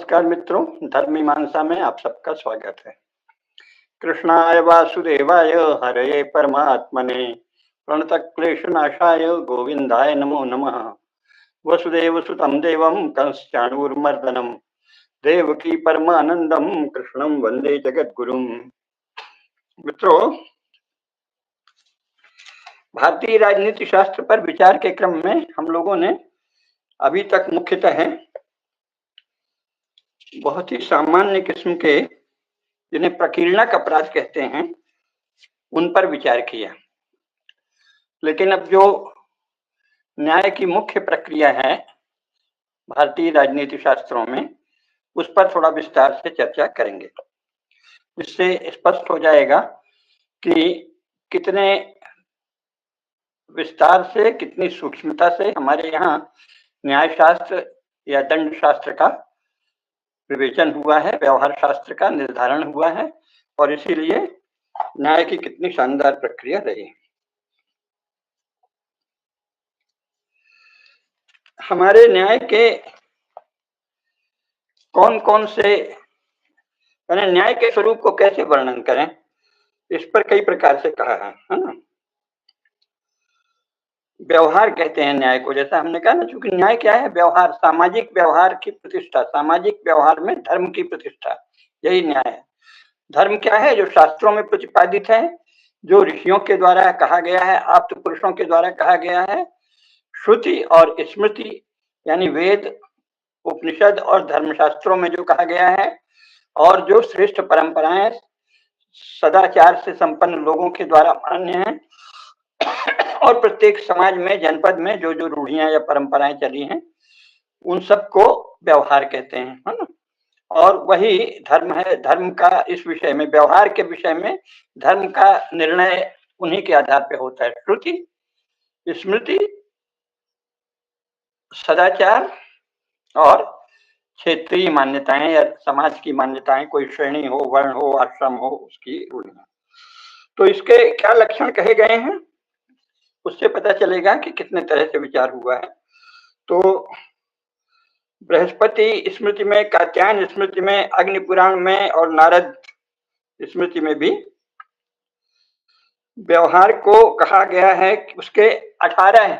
नमस्कार मित्रों, धर्म मीमांसा में आप सबका स्वागत है। कृष्णाय वासुदेवाय हरये परमात्मने प्रणतक्लेशनाशाय गोविंदाय नमो नमः। वसुदेवसुतं देवं कंसचाणूरमर्दनं देवकी परमानंदम कृष्णं वंदे जगद्गुरुम्। मित्रों, भारतीय राजनीति शास्त्र पर विचार के क्रम में हम लोगों ने अभी तक मुख्यतः बहुत ही सामान्य किस्म के, जिन्हें प्रकीर्णक अपराध कहते हैं, उन पर विचार किया। लेकिन अब जो न्याय की मुख्य प्रक्रिया है भारतीय राजनीति शास्त्रों में, उस पर थोड़ा विस्तार से चर्चा करेंगे, जिससे स्पष्ट हो जाएगा कि कितने विस्तार से, कितनी सूक्ष्मता से हमारे यहाँ न्याय शास्त्र या दंड शास्त्र का विवेचन हुआ है, व्यवहार शास्त्र का निर्धारण हुआ है, और इसीलिए न्याय की कितनी शानदार प्रक्रिया रही। हमारे न्याय के कौन कौन से, यानी न्याय के स्वरूप को कैसे वर्णन करें, इस पर कई प्रकार से कहा है ना। व्यवहार कहते हैं न्याय को, जैसा हमने कहा ना, चूंकि न्याय क्या है? व्यवहार, सामाजिक व्यवहार की प्रतिष्ठा, सामाजिक व्यवहार में धर्म की प्रतिष्ठा, यही न्याय है। धर्म क्या है? जो शास्त्रों में प्रतिपादित है, जो ऋषियों के द्वारा कहा गया है, आप्त पुरुषों के द्वारा कहा गया है, श्रुति और स्मृति यानी वेद, उपनिषद और धर्मशास्त्रों में जो कहा गया है, और जो श्रेष्ठ परंपराएं सदाचार से संपन्न लोगों के द्वारा मान्य हैं, और प्रत्येक समाज में, जनपद में जो जो रूढ़ियां या परंपराएं चली हैं, उन सबको व्यवहार कहते हैं, है ना। और वही धर्म है। धर्म का इस विषय में, व्यवहार के विषय में धर्म का निर्णय उन्हीं के आधार पर होता है। श्रुति, स्मृति, सदाचार और क्षेत्रीय मान्यताएं या समाज की मान्यताएं, कोई श्रेणी हो, वर्ण हो, आश्रम हो, उसकी रूढ़ियां। तो इसके क्या लक्षण कहे गए हैं, उससे पता चलेगा कि कितने तरह से विचार हुआ है। तो बृहस्पति स्मृति में, कात्यायन स्मृति में, अग्नि पुराण में और नारद स्मृति में भी व्यवहार को कहा गया है कि उसके 18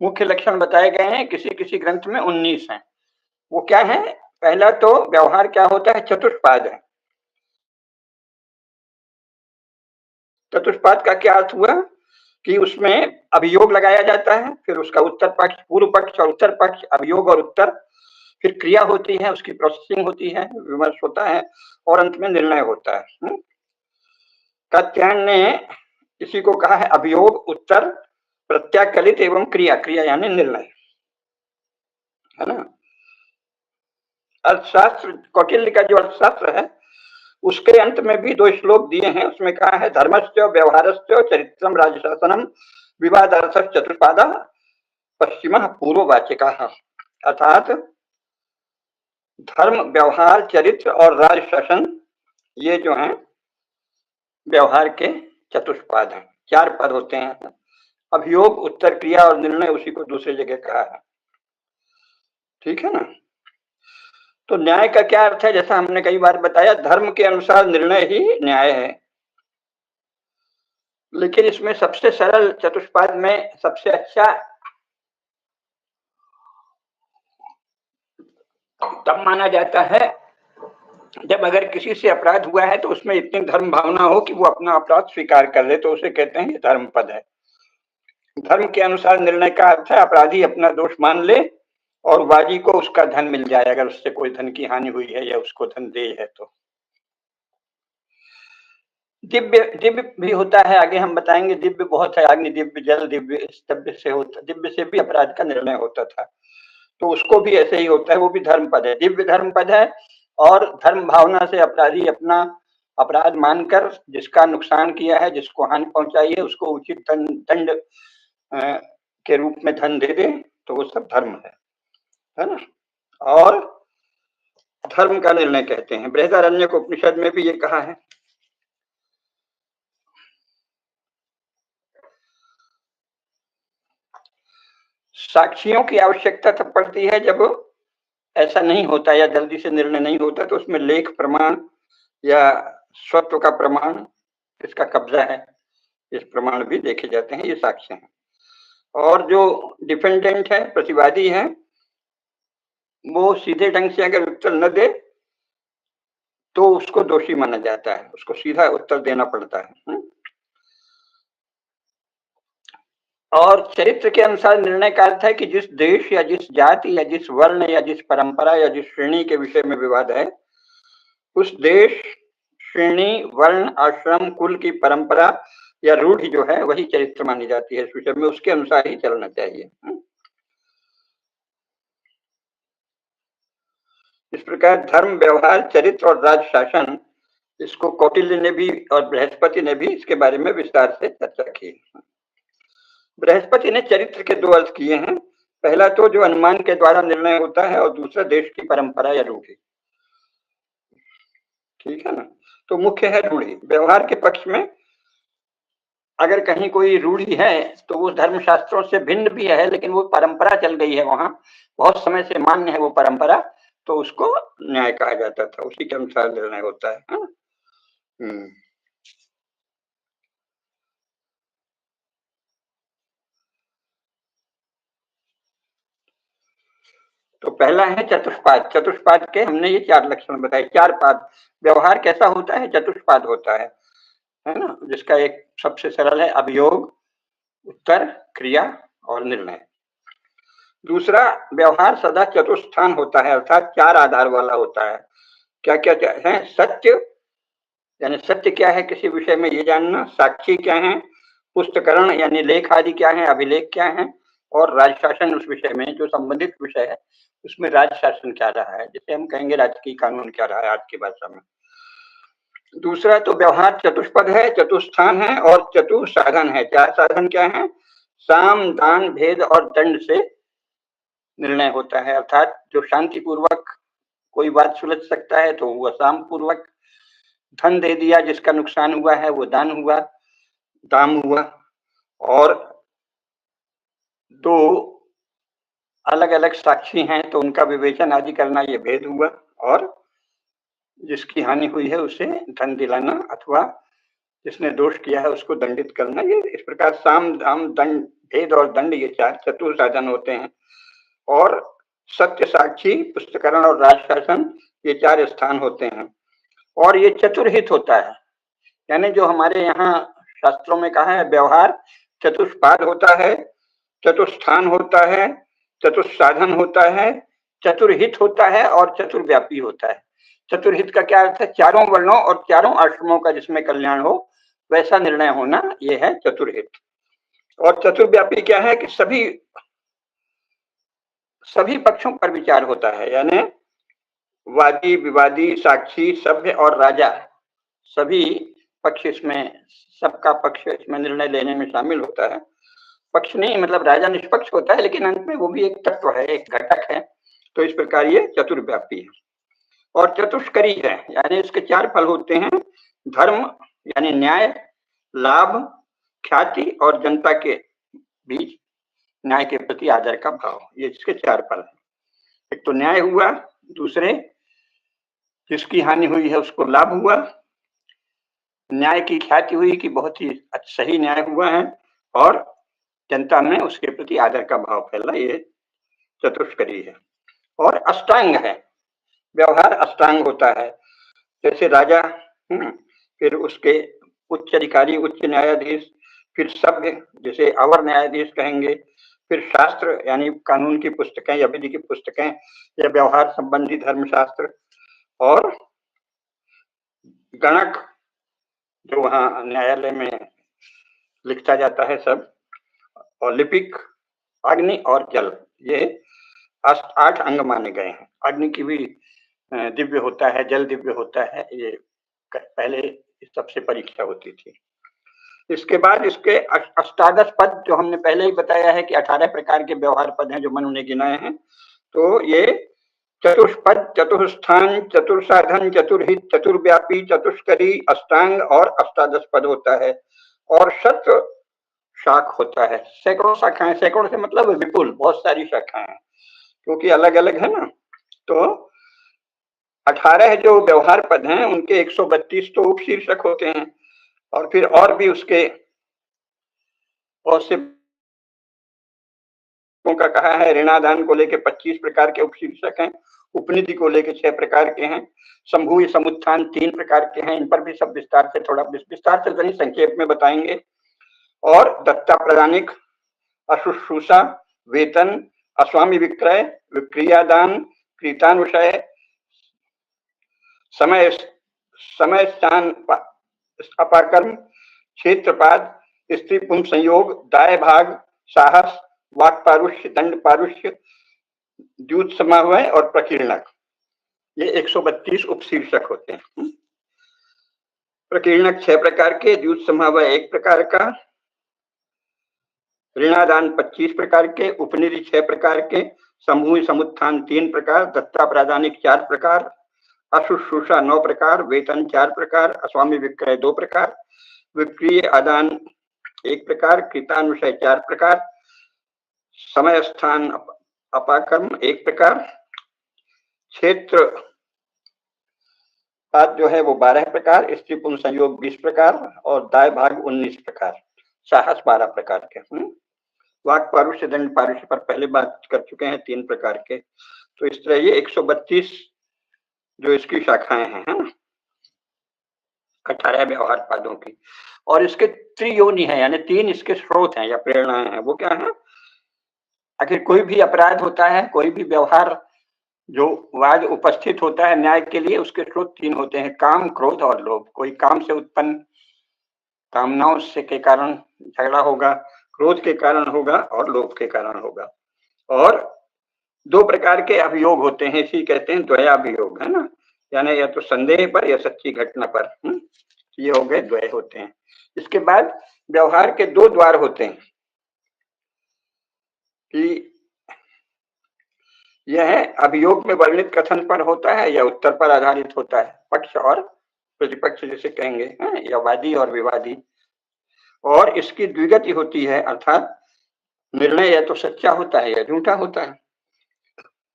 मुख्य लक्षण बताए गए हैं, किसी किसी ग्रंथ में 19 हैं। वो क्या है? पहला तो व्यवहार क्या होता है? चतुष्पाद है। चतुष्पाद का क्या अर्थ हुआ कि उसमें अभियोग लगाया जाता है, फिर उसका उत्तर पक्ष, पूर्व पक्ष और उत्तर पक्ष, अभियोग और उत्तर, फिर क्रिया होती है, उसकी प्रोसेसिंग होती है, विमर्श होता है, और अंत में निर्णय होता है। कात्यायन ने इसी को कहा है अभियोग, उत्तर, प्रत्याकलित एवं क्रिया, क्रिया यानी निर्णय, है ना। अर्थशास्त्र, कौटिल्य का जो अर्थशास्त्र है, उसके अंत में भी 2 श्लोक दिए हैं। उसमें कहा है धर्मस्य व्यवहारस्य चरित्रम राजशासनम विवादार्थ चतुष्पादा पश्चिम पूर्ववाचिकाः। अर्थात धर्म, व्यवहार, चरित्र और राजशासन, ये जो हैं व्यवहार के चतुष्पाद हैं। 4 पद होते हैं, अभियोग, उत्तर, क्रिया और निर्णय। उसी को दूसरी जगह कहा है, ठीक है ना। तो न्याय का क्या अर्थ है? जैसा हमने कई बार बताया, धर्म के अनुसार निर्णय ही न्याय है। लेकिन इसमें सबसे सरल चतुष्पाद में सबसे अच्छा तब माना जाता है जब अगर किसी से अपराध हुआ है तो उसमें इतनी धर्म भावना हो कि वो अपना अपराध स्वीकार कर ले, तो उसे कहते हैं ये धर्म पद है। धर्म के अनुसार निर्णय का अर्थ है अपराधी अपना दोष मान ले और वादी को उसका धन मिल जाए, अगर उससे कोई धन की हानि हुई है या उसको धन दे है तो। दिव्य, दिव्य भी होता है, आगे हम बताएंगे। दिव्य बहुत है, अग्नि दिव्य, जल दिव्य, दिव्य से होता, दिव्य से भी अपराध का निर्णय होता था, तो उसको भी ऐसे ही होता है, वो भी धर्म पद है, दिव्य धर्म पद है। और धर्म भावना से अपराधी अपना अपराध मानकर जिसका नुकसान किया है, जिसको हानि पहुंचाई है, उसको उचित दंड के रूप में धन दे दे, तो वो सब धर्म है ना। और धर्म का निर्णय कहते हैं। बृहदारण्यक उपनिषद में भी ये कहा है। साक्षियों की आवश्यकता तब पड़ती है जब ऐसा नहीं होता या जल्दी से निर्णय नहीं होता, तो उसमें लेख प्रमाण या स्वत्व का प्रमाण, इसका कब्जा है, इस प्रमाण भी देखे जाते हैं, ये साक्ष्य हैं। और जो डिफेंडेंट है, प्रतिवादी है, वो सीधे ढंग से अगर उत्तर न दे तो उसको दोषी माना जाता है, उसको सीधा उत्तर देना पड़ता है। और चरित्र के अनुसार निर्णय का अर्थ है कि जिस देश या जिस जाति या जिस वर्ण या जिस परंपरा या जिस श्रेणी के विषय में विवाद है, उस देश, श्रेणी, वर्ण, आश्रम, कुल की परंपरा या रूढ़ि जो है वही चरित्र मानी जाती है। इस विषय में उसके अनुसार ही चलना चाहिए। इस प्रकार धर्म, व्यवहार, चरित्र और राज शासन, इसको कौटिल्य ने भी और बृहस्पति ने भी इसके बारे में विस्तार से चर्चा की। बृहस्पति ने चरित्र के दो अर्थ किए हैं। पहला तो जो अनुमान के द्वारा निर्णय होता है, और दूसरा देश की परंपरा या रूढ़ि। ठीक है ना। तो मुख्य है रूढ़ि। व्यवहार के पक्ष में अगर कहीं कोई रूढ़ि है तो वो धर्मशास्त्रों से भिन्न भी है, लेकिन वो परंपरा चल गई है, वहां बहुत समय से मान्य है वो परंपरा, तो उसको न्याय कहा जाता था, उसी के अनुसार निर्णय होता है। तो पहला है चतुष्पाद। चतुष्पाद के हमने ये 4 लक्षण बताए। 4 पाद। व्यवहार कैसा होता है? चतुष्पाद होता है ना, जिसका एक सबसे सरल है अभियोग, उत्तर, क्रिया और निर्णय। दूसरा, व्यवहार सदा चतुष्स्थान होता है, अर्थात 4 आधार वाला होता है। क्या क्या है? सत्य, यानी सत्य क्या है किसी विषय में ये जानना, साक्षी क्या है, पुस्तकरण यानी लेख आदि क्या है, अभिलेख क्या है, और राजशासन उस विषय में जो संबंधित विषय है उसमें राजशासन क्या रहा है, जिसे हम कहेंगे राजकीय कानून क्या रहा है आज की भाषा में। दूसरा तो व्यवहार चतुष्पद है, चतुष्स्थान है और चतुर साधन है। 4 साधन क्या है? साम, दान, भेद और दंड से निर्णय होता है, अर्थात जो शांति पूर्वक कोई बात सुलझ सकता है तो वो साम पूर्वक, धन दे दिया जिसका नुकसान हुआ है वो दान हुआ, दाम हुआ, और 2 अलग अलग साक्षी हैं तो उनका विवेचन आदि करना ये भेद हुआ, और जिसकी हानि हुई है उसे धन दिलाना अथवा जिसने दोष किया है उसको दंडित करना। ये इस प्रकार साम, दाम, दंड, भेद और दंड, ये 4 चतुर साधन होते हैं। और सत्य, साक्षी, पुस्तकरण और राजशासन, ये 4 स्थान होते हैं। और ये चतुर्हित होता है, यानी जो हमारे यहाँ शास्त्रों में कहा है व्यवहार चतुष्पाद होता है, चतुष्स्थान होता है, चतुस्साधन होता है, चतुर्हित होता है और चतुर्व्यापी होता है। चतुर्हित का क्या अर्थ है? 4 वर्णों और 4 आश्रमों का जिसमें कल्याण हो वैसा निर्णय होना, यह है चतुर्हित। और चतुर्व्यापी क्या है कि सभी पक्षों पर विचार होता है, यानी वादी, विवादी, साक्षी, सभ्य और राजा, सभी पक्ष इसमें, सबका पक्ष इसमें निर्णय लेने में शामिल होता है। पक्ष नहीं मतलब राजा निष्पक्ष होता है, लेकिन अंत में वो भी एक तत्व है, एक घटक है। तो इस प्रकार ये चतुर्व्यापी है। और चतुष्करी है, यानी इसके 4 फल होते हैं। धर्म यानी न्याय, लाभ, ख्याति और जनता के बीच न्याय के प्रति आदर का भाव, ये इसके 4 फल हैं। एक तो न्याय हुआ, दूसरे जिसकी हानि हुई है उसको लाभ हुआ, न्याय की ख्याति हुई कि बहुत ही सही न्याय हुआ है, और जनता में उसके प्रति आदर का भाव फैला, ये चतुष्करी है। और अष्टांग है, व्यवहार अष्टांग होता है, जैसे राजा, फिर उसके उच्च अधिकारी, उच्च न्यायाधीश, फिर सभ्य जिसे अवर न्यायाधीश कहेंगे, फिर शास्त्र यानी कानून की पुस्तकें या विधि की पुस्तकें या व्यवहार संबंधी धर्मशास्त्र, और गणक जो वहाँ न्यायालय में लिखता जाता है सब, और लिपिक, अग्नि और जल, ये 8 अंग माने गए हैं। अग्नि की भी दिव्य होता है, जल दिव्य होता है, ये पहले सबसे परीक्षा होती थी। इसके बाद इसके अष्टादश पद जो हमने पहले ही बताया है कि 18 प्रकार के व्यवहार पद हैं जो मनु ने गिनाए हैं। तो ये चतुष्पद, चतुर्स्थान, चतुर्साधन, चतुर्हित, चतुर्व्यापी, चतुष्करी, अष्टांग और अष्टादश पद होता है। और शत शाख होता है, सैकड़ों शाखाएं, सैकड़ों से मतलब विपुल, बहुत सारी शाखाएं हैं, क्योंकि अलग अलग है ना, तो 18 जो व्यवहार पद हैं उनके 132 तो उपशीर्षक होते हैं और फिर और भी उसके बहुत से का कहा है। ऋणादान को लेके 25 प्रकार के उपशीर्षक हैं, उपनिधि को लेके 6 प्रकार के हैं, संभूय समुत्थान 3 प्रकार के हैं। इन पर भी सब विस्तार से थोड़ा विस्तार से नहीं संक्षेप में बताएंगे। और दत्ता प्रदानिक, अशुश्रूषा, वेतन, अस्वामी विक्रय, विक्रियादान, कृतानुषय, समय समय स्थान अपाकर्म, क्षेत्रपात, स्त्री पुंस संयोग, दाय भाग, साहस, वाक पारुष्य, दंड पारुष्य, द्यूत समावय और प्रकीर्णक, ये 132 उपशीर्षक होते हैं। प्रकीर्णक 6 प्रकार के, द्यूत समावय 1 प्रकार का, ऋणादान 25 प्रकार के, उपनिधि 6 प्रकार के, समूह समुत्थान 3 प्रकार, दत्ता प्रादानिक 4 प्रकार, अशुश्रूषा 9 प्रकार, वेतन 4 प्रकार, अस्वामी विक्रय 2 प्रकार, विक्रिय आदान 1 प्रकार, कृतानुषय 4 प्रकार, समय स्थान अपाकर्म 1 प्रकार, क्षेत्र पात जो है वो 12 प्रकार, स्त्री पुंस संयोग 20 प्रकार और दाय भाग 19 प्रकार, साहस 12 प्रकार के। वाक पारुष्य, दंड पारुष्य पर पहले बात कर चुके हैं 3 प्रकार के। तो इस तरह ये 132 जो इसकी शाखाएं हैं, है ना, 18 व्यवहार पदों की। और इसके त्रियोनि है, यानी 3 इसके स्रोत हैं या प्रेरणाएं हैं। वो क्या है? आखिर कोई भी अपराध होता है, कोई भी व्यवहार जो वाद उपस्थित होता है न्याय के लिए, उसके स्रोत 3 होते हैं, काम, क्रोध और लोभ। कोई काम से उत्पन्न कामनाओं से के कारण झगड़ा होगा, क्रोध के कारण होगा और लोभ के कारण होगा। और 2 प्रकार के अभियोग होते हैं, इसी कहते हैं द्वयाभियोग, है ना, यानी या तो संदेह पर या सच्ची घटना पर। ये हो गए द्वय होते हैं। इसके बाद व्यवहार के 2 द्वार होते हैं कि यह अभियोग में वर्णित कथन पर होता है या उत्तर पर आधारित होता है, पक्ष और प्रतिपक्ष जिसे कहेंगे, या वादी और विवादी। और इसकी द्विगति होती है, अर्थात निर्णय या तो सच्चा होता है या झूठा होता है।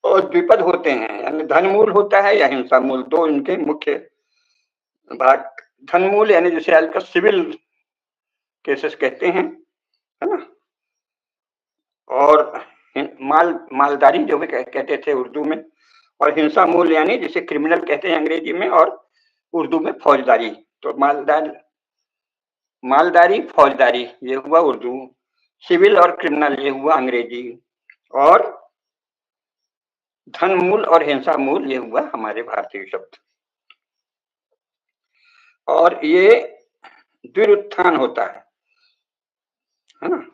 और द्विपद होते हैं, यानी धन मूल होता है या हिंसा मूल, 2 इनके मुख्य भाग। धन मूल यानी जिसे आजकल सिविल केसेस कहते हैं, है ना, और मालदारी जो भी कहते थे उर्दू में, और हिंसा मूल यानी जिसे क्रिमिनल कहते हैं अंग्रेजी में और उर्दू में फौजदारी। तो मालदारी फौजदारी ये हुआ उर्दू, सिविल और क्रिमिनल ये हुआ अंग्रेजी, और धन मूल और हिंसा मूल ये हुआ हमारे भारतीय शब्द। और ये द्विरुत्थान होता है ना,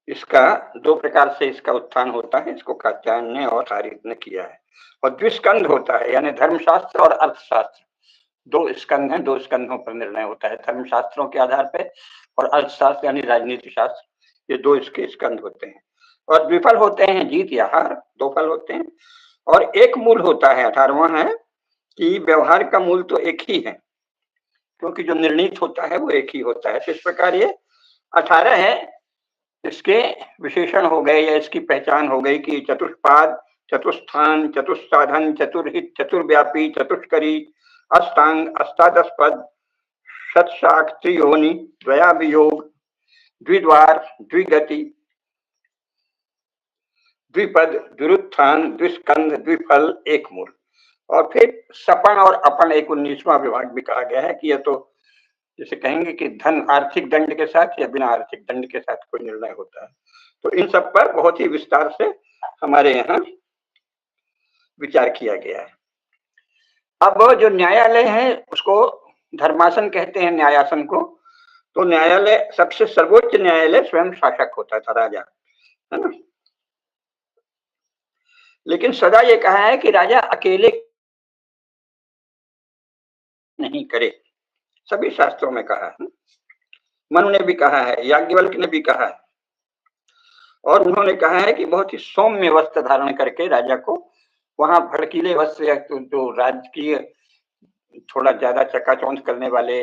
इसका 2 प्रकार से इसका उत्थान होता है, इसको कात्यायन ने और हारित ने किया है। और द्विस्कंध होता है, यानी धर्मशास्त्र और अर्थशास्त्र, 2 स्कंध हैं, 2 स्कंधों पर निर्णय होता है, धर्मशास्त्रों के आधार पे और अर्थशास्त्र यानी राजनीति शास्त्र, ये 2 इसके स्कंध होते हैं। और द्विफल होते हैं, जीत या हार, 2 फल होते हैं। और एक मूल होता है, 18वां है कि व्यवहार का मूल तो एक ही है, क्योंकि जो निर्णीत होता है वो एक ही होता है। इस प्रकार ये 18 है, इसके विशेषण हो गए या इसकी पहचान हो गई कि चतुष्पाद, चतुष्स्थान, चतुस्साधन, चतुर्हित, चतुर्व्यापी, चतुष्करी, अष्टांग, अष्टादश पद, शतशाख, त्रियोनि, द्वयाभियोग, द्विद्वार, द्विगति, द्विपद, द्विरुत्थान, द्विस्कंध, द्विफल, एक मूल। और फिर सपन और अपन एक 19वां विभाग भी कहा गया है कि यह तो जैसे कहेंगे कि धन आर्थिक दंड के साथ या बिना आर्थिक दंड के साथ कोई निर्णय होता है। तो इन सब पर बहुत ही विस्तार से हमारे यहाँ विचार किया गया है। अब जो न्यायालय है उसको धर्मासन कहते हैं, न्यायासन को। तो न्यायालय सबसे सर्वोच्च न्यायालय स्वयं शासक होता था, राजा, है ना। लेकिन सदा ये कहा है कि राजा अकेले नहीं करे, सभी शास्त्रों में कहा है। मनु ने भी कहा है, याज्ञवल्क्य ने भी कहा है, और उन्होंने कहा है कि बहुत ही सौम्य वस्त्र धारण करके राजा को, वहां भड़कीले वस्त्र या जो राजकीय थोड़ा ज्यादा चकाचौंध करने वाले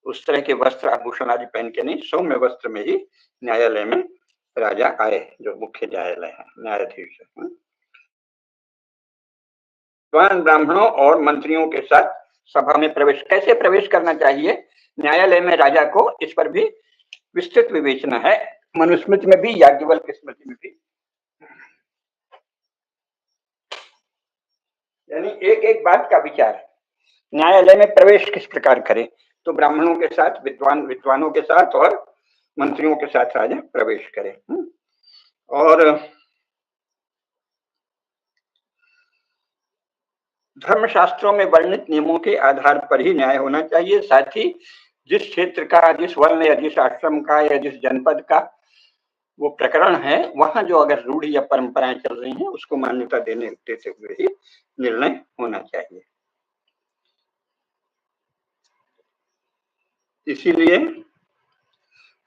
उस तरह के वस्त्र आभूषण आदि पहन के नहीं, सौम्य वस्त्र में ही न्यायालय में राजा आए, जो मुख्य न्यायालय है, न्यायाधीश है। विद्वान ब्राह्मणों और मंत्रियों के साथ सभा में प्रवेश, कैसे प्रवेश करना चाहिए न्यायालय में राजा को, इस पर भी विस्तृत विवेचना है, मनुस्मृति में भी, याज्ञवल्क्य की स्मृति में भी। यानी एक एक बात का विचार, न्यायालय में प्रवेश किस प्रकार करें, तो ब्राह्मणों के साथ, विद्वानों के साथ और मंत्रियों के साथ राजा प्रवेश करें। और धर्मशास्त्रों में वर्णित नियमों के आधार पर ही न्याय होना चाहिए। साथ ही जिस क्षेत्र का, जिस वर्ण या जिस आश्रम का या जिस जनपद का वो प्रकरण है, वहां जो अगर रूढ़ी या परंपराएं चल रही हैं उसको मान्यता देते हुए ही निर्णय होना चाहिए। इसीलिए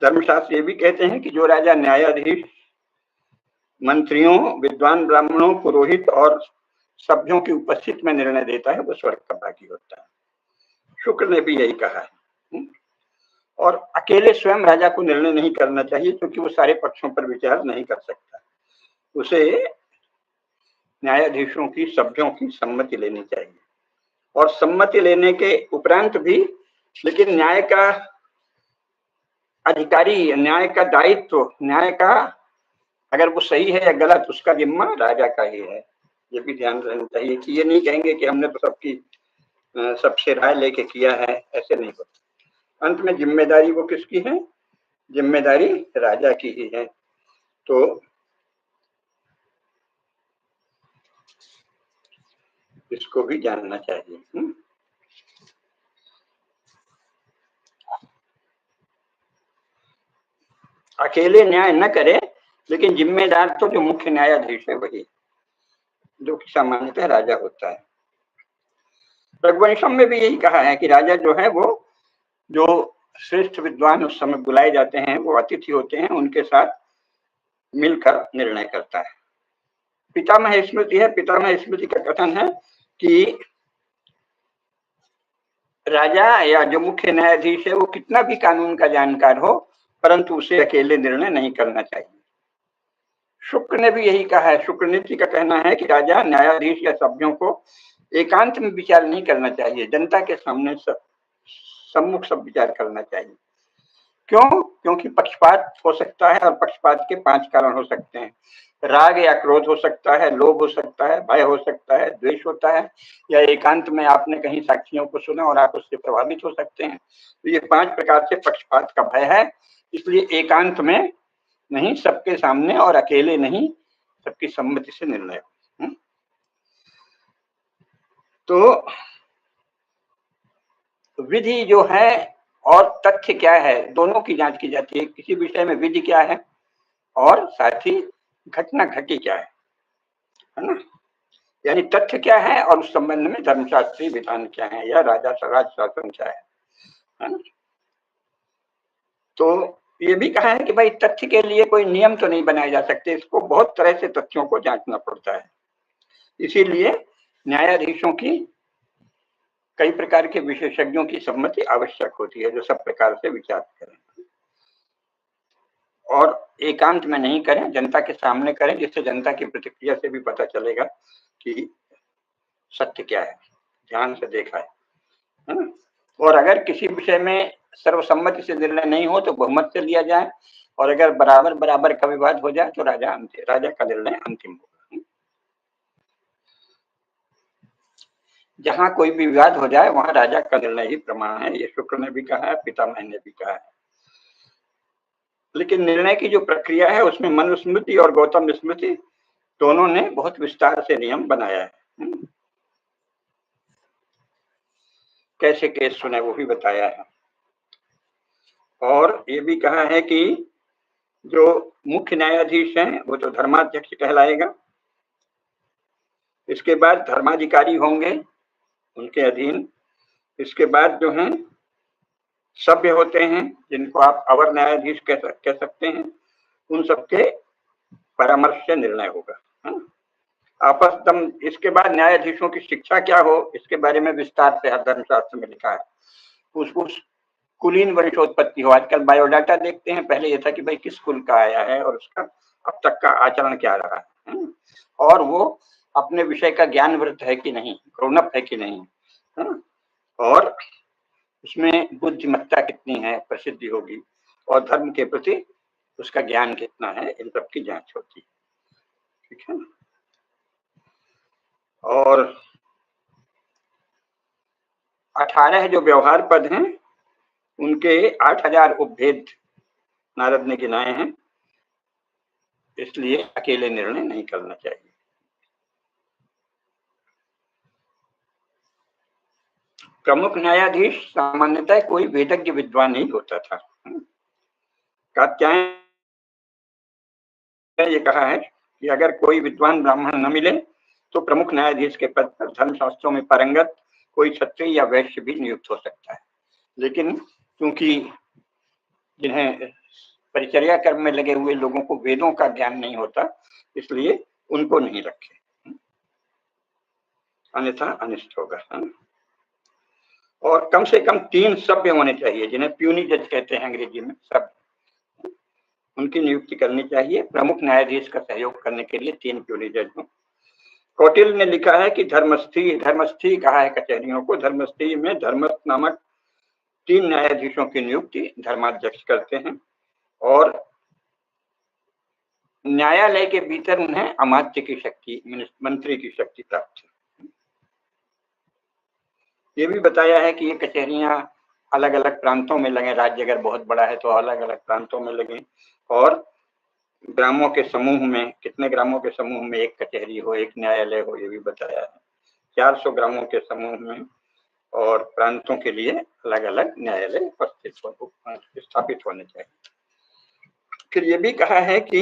धर्मशास्त्र ये भी कहते हैं कि जो राजा न्यायाधीश, मंत्रियों, विद्वान ब्राह्मणों, पुरोहित और सभ्यों की उपस्थिति में निर्णय देता है वो स्वर्ग का भागी होता है। शुक्र ने भी यही कहा है। और अकेले स्वयं राजा को निर्णय नहीं करना चाहिए क्योंकि वो सारे पक्षों पर विचार नहीं कर सकता, उसे न्यायाधीशों की, सभ्यों की सम्मति लेनी चाहिए। और सम्मति लेने के उपरांत भी, लेकिन न्याय का अधिकारी, न्याय का दायित्व, न्याय का अगर वो सही है या गलत, उसका जिम्मा राजा का ही है। ये भी ध्यान रखना चाहिए कि ये नहीं कहेंगे कि हमने तो सबसे राय लेके किया है, ऐसे नहीं होता। अंत में जिम्मेदारी वो किसकी है? जिम्मेदारी राजा की ही है। तो इसको भी जानना चाहिए। अकेले न्याय न करे, लेकिन जिम्मेदार तो जो मुख्य न्यायाधीश है वही, जो कि सामान्यतः राजा होता है। रघुवंशम में भी यही कहा है कि राजा जो है वो, जो श्रेष्ठ विद्वान उस समय बुलाए जाते हैं, वो अतिथि होते हैं, उनके साथ मिलकर निर्णय करता है। पितामह स्मृति है, पितामह स्मृति का कथन है कि राजा या जो मुख्य न्यायाधीश है वो कितना भी कानून का जानकार हो, परंतु उसे अकेले निर्णय नहीं करना चाहिए। शुक्र ने भी यही कहा है। शुक्र नीति का कहना है कि राजा, न्यायाधीश या सभ्यों को एकांत में विचार नहीं करना चाहिए, जनता के सामने सम्मुख सब विचार करना चाहिए। क्यों? क्योंकि पक्षपात हो सकता है, और पक्षपात के 5 कारण हो सकते हैं। राग या क्रोध हो सकता है, लोभ हो सकता है, भय हो सकता है, द्वेष होता है, या एकांत में आपने कहीं साक्षियों को सुना और आप उससे प्रभावित हो सकते हैं। तो ये 5 प्रकार से पक्षपात का भय है। इसलिए एकांत में नहीं, सबके सामने और अकेले नहीं, सबकी सम्मति से निर्णय हो। तो विधि जो है और तथ्य क्या है, दोनों की जांच की जाती है। किसी विषय में विधि क्या है और साथ ही घटना घटी क्या है ना, यानी तथ्य क्या है और उस संबंध में धर्मशास्त्रीय विधान क्या है या राज शासन क्या है ना। तो ये भी कहा है कि भाई तथ्य के लिए कोई नियम तो नहीं बनाए जा सकते, इसको बहुत तरह से तथ्यों को जांचना पड़ता है। इसीलिए न्यायाधीशों की कई प्रकार के विशेषज्ञों की सम्मति आवश्यक होती है, जो सब प्रकार से विचार करें और एकांत में नहीं करें, जनता के सामने करें, जिससे जनता की प्रतिक्रिया से भी पता चलेगा कि सत्य क्या है, ध्यान से देखा है ना। और अगर किसी विषय में सर्वसम्मति से निर्णय नहीं हो तो बहुमत से लिया जाए, और अगर बराबर बराबर का विवाद हो जाए तो राजा का निर्णय अंतिम होगा। जहां कोई भी विवाद हो जाए वहां राजा का निर्णय ही प्रमाण है, ये शुक्र ने भी कहा है, पितामह ने भी कहा है। लेकिन निर्णय की जो प्रक्रिया है उसमें मनुस्मृति और गौतम स्मृति दोनों ने बहुत विस्तार से नियम बनाया है। कैसे केस सुने वो भी बताया है। और ये भी कहा है कि जो मुख्य न्यायाधीश हैं वो तो धर्माध्यक्ष कहलाएगा। इसके बाद धर्माधिकारी होंगे उनके अधीन। इसके बाद जो हैं सभ्य होते हैं, जिनको आप अवर न्यायाधीश कह सकते हैं, उन सबके परामर्श से निर्णय होगा। आपस्तम। इसके बाद न्यायाधीशों की शिक्षा क्या हो, इसके बारे में विस्तार से धर्मशास्त्र में लिखा है। उसको कुलीन वंशोत्पत्ति हो। आजकल बायोडाटा देखते हैं, पहले ये था कि भाई किस कुल का आया है और उसका अब तक का आचरण क्या रहा है, और वो अपने विषय का ज्ञानवृत्त है कि नहीं, ग्रोन अप है कि नहीं, है ना? और उसमें बुद्धिमत्ता कितनी है, प्रसिद्धि होगी, और धर्म के प्रति उसका ज्ञान कितना है, इन सब की जांच होती है। ठीक है ना? और 18 जो व्यवहार पद हैं उनके 8000 उपभेद नारद ने गिनाए हैं, इसलिए अकेले निर्णय नहीं करना चाहिए। प्रमुख न्यायाधीश सामान्यतः कोई वेदज्ञ विद्वान नहीं होता था। कात्यायन ने ये कहा है कि अगर कोई विद्वान ब्राह्मण न मिले तो प्रमुख न्यायाधीश के पद पर धर्मशास्त्रों में पारंगत कोई क्षत्रिय या वैश्य भी नियुक्त हो सकता है, लेकिन क्योंकि जिन्हें परिचर्या कर्म में लगे हुए लोगों को वेदों का ज्ञान नहीं होता, इसलिए उनको नहीं रखे, अन्यथा अनिष्ट होगा। और कम से कम 3 सभ्य होने चाहिए, जिन्हें प्यूनी जज कहते हैं अंग्रेजी में, सभ्य, उनकी नियुक्ति करनी चाहिए। प्रमुख न्यायाधीश का सहयोग करने के लिए 3 प्यूनी जज हों। कौटिल्य ने लिखा है कि धर्मस्थी कहा है कचहरियों को, धर्मस्थी में धर्मस्थ नामक 3 न्यायाधीशों की नियुक्ति धर्माध्यक्ष करते हैं, और न्यायालय के भीतर उन्हें अमात्य की शक्ति, मंत्री की शक्ति प्राप्त है। ये भी बताया है कि ये कचहरियां अलग अलग प्रांतों में लगे, राज्य अगर बहुत बड़ा है तो अलग अलग प्रांतों में लगे, और ग्रामों के समूह में, कितने ग्रामों के समूह में एक कचहरी हो, एक न्यायालय हो, ये भी बताया है। 400 ग्रामों के समूह में और प्रांतों के लिए अलग अलग न्यायालय स्थापित होने चाहिए। फिर ये भी कहा है कि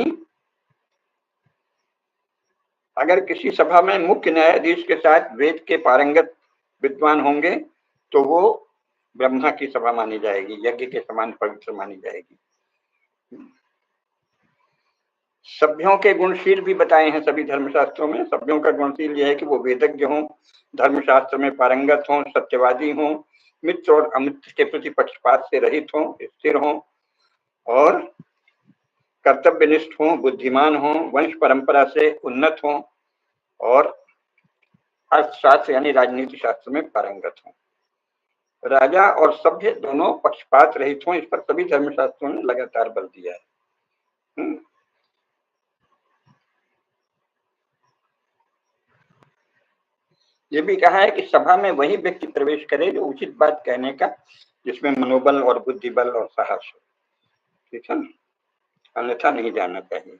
अगर किसी सभा में मुख्य न्यायाधीश के साथ वेद के पारंगत विद्वान होंगे तो वो ब्रह्मा की सभा मानी जाएगी, यज्ञ के समान पवित्र मानी जाएगी। सभ्यों के गुणशील भी बताए हैं सभी धर्मशास्त्रों में। सभ्यों का गुणशील यह है कि वो वेदज्ञ हों, धर्मशास्त्र में पारंगत हों, सत्यवादी हों, मित्र और अमित्र के प्रति पक्षपात से रहित हों, स्थिर हों, और कर्तव्यनिष्ठ हों, बुद्धिमान हों, वंश परंपरा से उन्नत हों, और अर्थशास्त्र यानी राजनीति शास्त्र में पारंगत हों। राजा और सभ्य दोनों पक्षपात रहित हों, इस पर सभी धर्मशास्त्रों ने लगातार बल दिया है। ये भी कहा है कि सभा में वही व्यक्ति प्रवेश करे जो उचित बात कहने का, जिसमें मनोबल और बुद्धिबल और साहस हो। ठीक है, अन्यथा नहीं जाना चाहिए।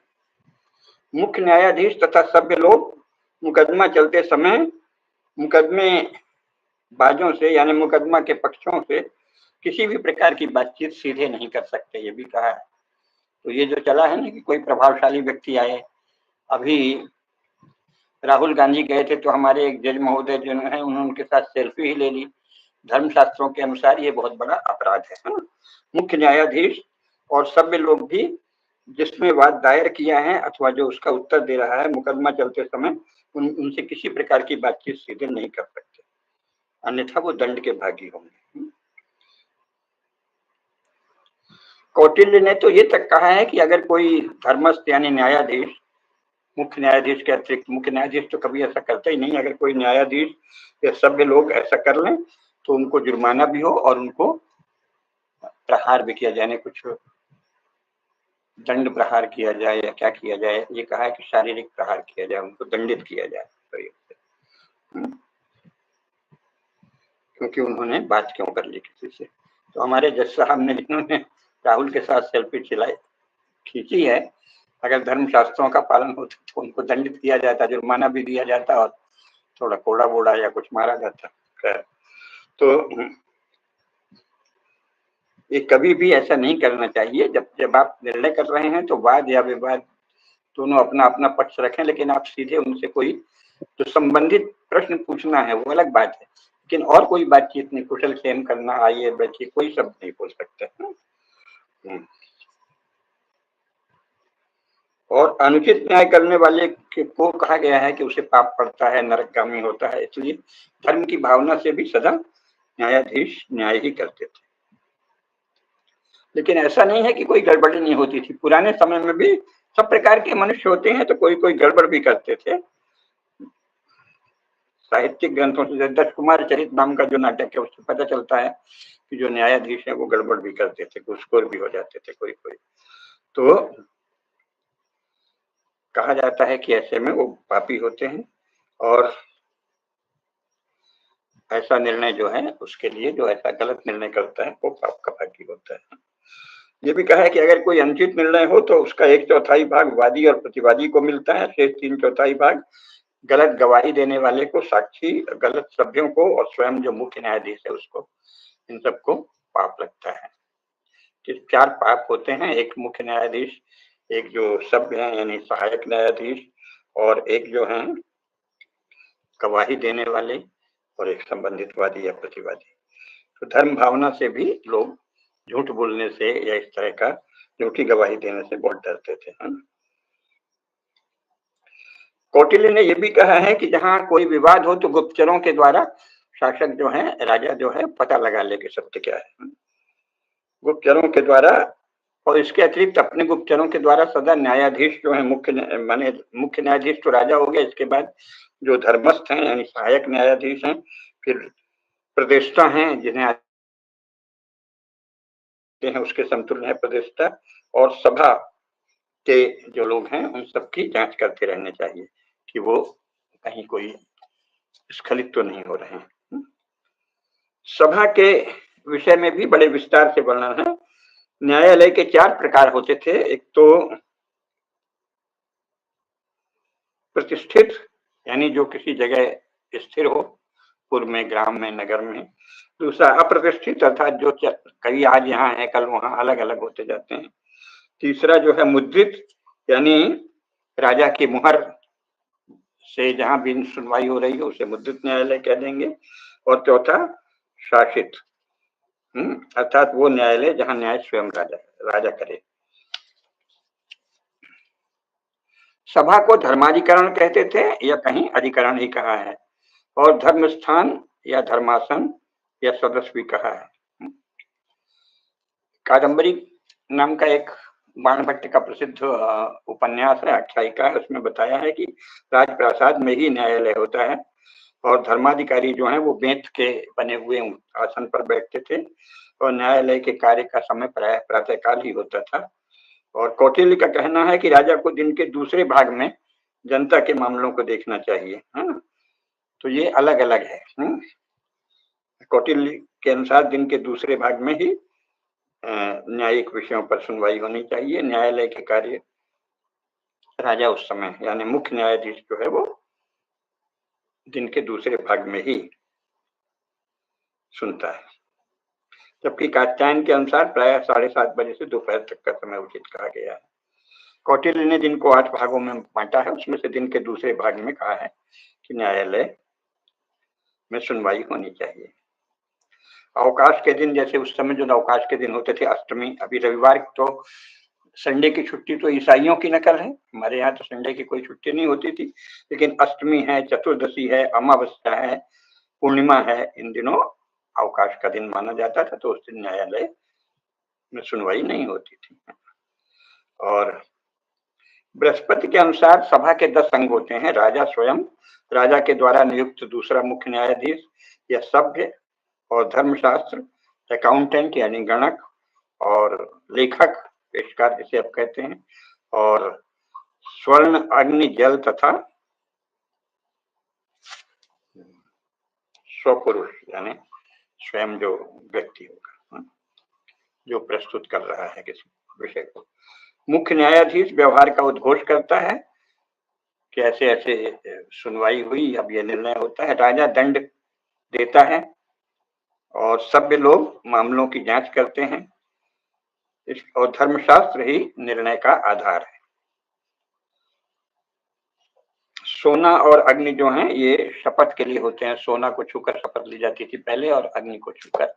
मुख्य न्यायाधीश तथा सभ्य लोग मुकदमा चलते समय मुकदमे बाजों से यानी मुकदमा के पक्षों से किसी भी प्रकार की बातचीत सीधे नहीं कर सकते, ये भी कहा है। तो ये जो चला है ना कि कोई प्रभावशाली व्यक्ति आए, अभी राहुल गांधी गए थे तो हमारे एक जज महोदय जो है उन्होंने उनके साथ सेल्फी ही ले ली। धर्मशास्त्रों के अनुसार ये बहुत बड़ा अपराध है। मुख्य न्यायाधीश और सभ्य लोग भी जिसमें वाद दायर किया है अथवा जो उसका उत्तर दे रहा है, मुकदमा चलते समय उनसे किसी प्रकार की बातचीत सीधे नहीं कर सकते, अन्यथा वो दंड के भागी होंगे। कौटिल्य ने तो ये तक कहा है कि अगर कोई धर्मस्थ यानी न्यायाधीश, मुख्य न्यायाधीश के अतिरिक्त, मुख्य न्यायाधीश तो कभी ऐसा करता ही नहीं, अगर कोई न्यायाधीश या सभ्य लोग ऐसा कर लें तो उनको जुर्माना भी हो और उनको प्रहार भी किया जाए, कुछ दंड प्रहार किया जाए या क्या किया जाए। ये कहा है कि शारीरिक प्रहार किया जाए, उनको दंडित किया जाए क्योंकि उन्होंने बात क्यों कर ली किसी से। तो हमारे जज साहब ने जिन्होंने राहुल के साथ सेल्फी खींची है, अगर धर्मशास्त्रों का पालन होता तो उनको दंडित किया जाता, जुर्माना भी दिया जाता और थोड़ा कोड़ा बोड़ा या कुछ मारा जाता। तो ये कभी भी ऐसा नहीं करना चाहिए। जब आप निर्णय कर रहे हैं तो वाद या विवाद दोनों अपना अपना पक्ष रखें, लेकिन आप सीधे उनसे कोई जो संबंधित प्रश्न पूछना है वो अलग बात है, लेकिन और कोई बातचीत नहीं, कुशल क्षेम करना, आइए बैठिए, कोई शब्द नहीं बोल सकते। और अनुचित न्याय करने वाले को कहा गया है कि उसे पाप पड़ता है, नरकगामी होता है। इसलिए धर्म की भावना से भी सदा न्यायाधीश न्याय ही करते थे। लेकिन ऐसा नहीं है कि कोई गड़बड़ी नहीं होती थी, पुराने समय में भी सब प्रकार के मनुष्य होते हैं, तो कोई कोई गड़बड़ भी करते थे। साहित्यिक ग्रंथों से, दश कुमार चरित नाम का जो नाटक है उससे पता चलता है कि जो न्यायाधीश है वो गड़बड़ भी करते थे, घूसखोर भी हो जाते थे कोई कोई। तो कहा जाता है कि ऐसे में वो पापी होते हैं और ऐसा निर्णय जो है उसके लिए, जो ऐसा गलत निर्णय करता है वो पाप का भागी होता है। ये भी कहा है कि अगर कोई अनुचित निर्णय हो तो उसका 1/4 भाग वादी और प्रतिवादी को मिलता है, शेष 3/4 भाग गलत गवाही देने वाले को, साक्षी, गलत सभ्यों को और स्वयं जो मुख्य न्यायाधीश है उसको, इन सबको पाप लगता है। कि 4 पाप होते हैं, एक मुख्य न्यायाधीश, एक जो सभ्य है यानी सहायक न्यायाधीश, और एक जो है गवाही देने वाले, और एक संबंधित वादी या प्रतिवादी। तो धर्म भावना से भी लोग झूठ बोलने से या इस तरह का झूठी गवाही देने से बहुत डरते थे। कौटिल्य ने यह भी कहा है कि जहां कोई विवाद हो तो गुप्तचरों के द्वारा शासक जो है, राजा जो है, पता लगा ले कि सत्य क्या है। गुप्तचरों के द्वारा, और इसके अतिरिक्त अपने गुप्तचरों के द्वारा सदा न्यायाधीश जो है, माने मुख्य न्यायाधीश तो राजा हो गया, इसके बाद जो धर्मस्थ हैं यानी सहायक न्यायाधीश हैं, फिर प्रदेष्टा हैं जिन्हें हैं, उसके समतुल्य है प्रदेष्टा, और सभा के जो लोग हैं उन सबकी जांच करते रहने चाहिए कि वो कहीं कोई स्खलित तो नहीं हो रहे हैं। सभा के विषय में भी बड़े विस्तार से वर्णन है। न्यायालय के 4 प्रकार होते थे। एक तो प्रतिष्ठित, यानी जो किसी जगह स्थिर हो, पूर्व में, ग्राम में, नगर में। दूसरा अप्रतिष्ठित, अर्थात जो कभी आज यहाँ है कल वहां, अलग अलग होते जाते हैं। तीसरा जो है मुद्रित, यानी राजा की मुहर से जहां भी सुनवाई हो रही हो उसे मुद्रित न्यायालय कह देंगे। और चौथा शासित, अर्थात वो न्यायालय जहां न्याय स्वयं राजा करे। सभा को धर्माधिकरण कहते थे या कहीं अधिकरण ही कहा है, और धर्म स्थान या धर्मासन या सदस्य भी कहा है। कादम्बरी नाम का एक बाणभट्ट का प्रसिद्ध उपन्यास है, आख्यायिका है, उसमें बताया है कि राजप्रासाद में ही न्यायालय होता है और धर्माधिकारी जो है वो बेंत के बने हुए आसन पर बैठते थे और न्यायालय के कार्य का समय प्रायः प्रातःकाल ही होता था। और कौटिल्य का कहना है कि राजा को दिन के दूसरे भाग में जनता के मामलों को देखना चाहिए। तो ये अलग अलग है। कौटिल्य के अनुसार दिन के दूसरे भाग में ही न्यायिक विषयों पर सुनवाई होनी चाहिए। न्यायालय के कार्य राजा उस समय यानी मुख्य न्यायाधीश जो है वो दिन के दूसरे भाग में ही सुनता है। जबकि कात्यायन के अनुसार प्रायः 7:30 बजे से दोपहर तक का समय उचित कहा गया है। कौटिल्य ने दिन को 8 भागों में बांटा है, उसमें से दिन के दूसरे भाग में कहा है कि न्यायालय में सुनवाई होनी चाहिए। अवकाश के दिन, जैसे उस समय जो अवकाश के दिन होते थे, अष्टमी, अभी रविवार तो संडे की छुट्टी तो ईसाइयों की नकल है, हमारे यहाँ तो संडे की कोई छुट्टी नहीं होती थी, लेकिन अष्टमी है, चतुर्दशी है, अमावस्या है, पूर्णिमा है, इन दिनों अवकाश का दिन माना जाता था, तो उस दिन न्यायालय में सुनवाई नहीं होती थी। और बृहस्पति के अनुसार सभा के 10 अंग होते हैं। राजा स्वयं, राजा के द्वारा नियुक्त दूसरा मुख्य न्यायाधीश या सभ्य, और धर्मशास्त्र, अकाउंटेंट यानी गणक, और लेखक, पेशकार जिसे आप कहते हैं, और स्वर्ण, अग्नि, जल तथा स्वपुरुष यानी स्वयं जो व्यक्ति होगा जो प्रस्तुत कर रहा है किसी विषय को। मुख्य न्यायाधीश व्यवहार का उद्घोष करता है कि ऐसे ऐसे सुनवाई हुई, अब यह निर्णय होता है। राजा दंड देता है और सभ्य लोग मामलों की जांच करते हैं। और धर्मशास्त्र ही निर्णय का आधार है। सोना और अग्नि जो हैं ये शपथ के लिए होते हैं। सोना को छूकर शपथ ली जाती थी पहले, और अग्नि को छूकर,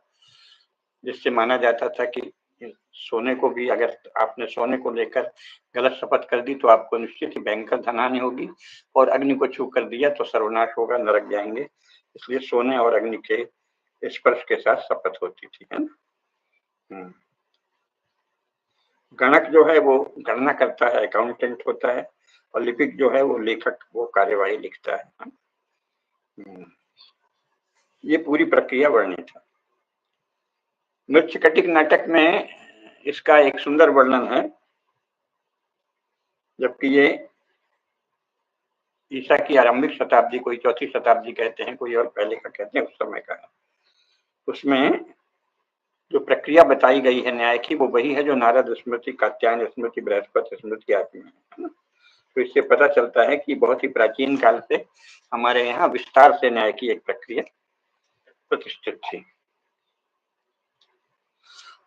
जिससे माना जाता था कि सोने को भी, अगर आपने सोने को लेकर गलत शपथ कर दी तो आपको निश्चित ही भयंकर धनहानि होगी, और अग्नि को छू कर दिया तो सर्वनाश होगा, नरक जाएंगे। इसलिए सोने और अग्नि के स्पर्श के साथ शपथ होती थी, है ना। गणक जो है वो गणना करता है, अकाउंटेंट होता है, और लिपिक जो है वो लेखक, वो कार्यवाही लिखता है। ये पूरी प्रक्रिया वर्णित है। मृच्छकटिक नाटक में इसका एक सुंदर वर्णन है, जबकि ये ईसा की आरंभिक शताब्दी, कोई चौथी शताब्दी कहते हैं, कोई और पहले का कहते हैं, उस समय का है। उसमें जो प्रक्रिया बताई गई है न्याय की, वो वही है जो नारद स्मृति, कात्यायन स्मृति, बृहस्पति स्मृति आदि में है। तो इससे पता चलता है कि बहुत ही प्राचीन काल से हमारे यहाँ विस्तार से न्याय की एक प्रक्रिया प्रतिष्ठित थी।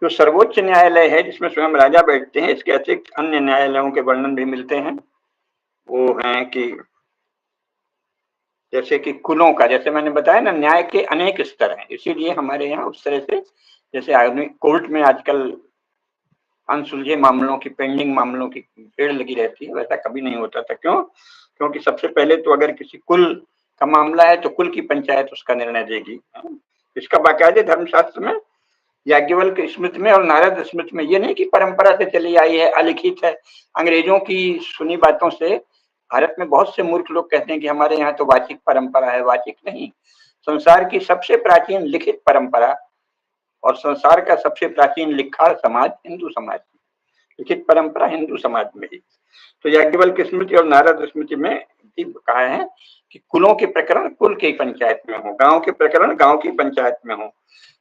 जो सर्वोच्च न्यायालय है जिसमें स्वयं राजा बैठते हैं, इसके अतिरिक्त अन्य न्यायालयों के वर्णन भी मिलते हैं। वो हैं कि जैसे कि कुलों का, जैसे मैंने बताया ना, न्याय के अनेक स्तर हैं, इसीलिए हमारे यहाँ उस तरह से, जैसे आधुनिक कोर्ट में आजकल अनसुलझे मामलों की, पेंडिंग मामलों की भीड़ लगी रहती है, वैसा कभी नहीं होता था। क्यों? क्योंकि सबसे पहले तो अगर किसी कुल का मामला है तो कुल की पंचायत उसका निर्णय देगी। इसका बाकायदे धर्मशास्त्र में, याज्ञवल्क्य स्मृति में और नारद स्मृति में, ये नहीं कि परंपरा से चली आई है, अलिखित है, अंग्रेजों की सुनी बातों से। भारत में बहुत से मूर्ख लोग कहते हैं कि हमारे यहाँ तो वाचिक परंपरा है। वाचिक नहीं, संसार की सबसे प्राचीन लिखित परंपरा और संसार का सबसे प्राचीन लिखाड़ समाज हिंदू समाज, लिखित परंपरा हिंदू समाज में ही। तो याज्ञवल्क्य स्मृति और नारद स्मृति में भी कहा है कि कुलों के प्रकरण कुल की पंचायत में हो, गांव के प्रकरण गांव की पंचायत में हो।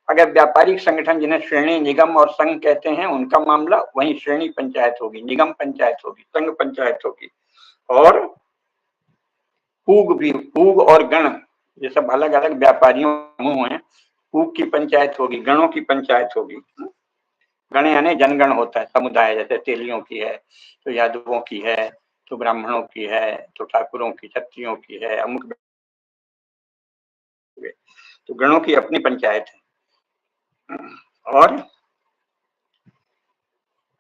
अगर व्यापारिक संगठन, जिन्हें श्रेणी, निगम और संघ कहते हैं, उनका मामला वहीं श्रेणी पंचायत होगी, निगम पंचायत होगी, संघ पंचायत होगी। और पूग और गण, ये सब अलग अलग व्यापारियों समूह हैं, पूग की पंचायत होगी, गणों की पंचायत होगी। गण यानी जनगण होता है, समुदाय, जैसे तेलियों की है तो यादवों की है, तो ब्राह्मणों की है, तो ठाकुरों की, क्षत्रियों की है, अमुक, तो गणों की अपनी पंचायत है। और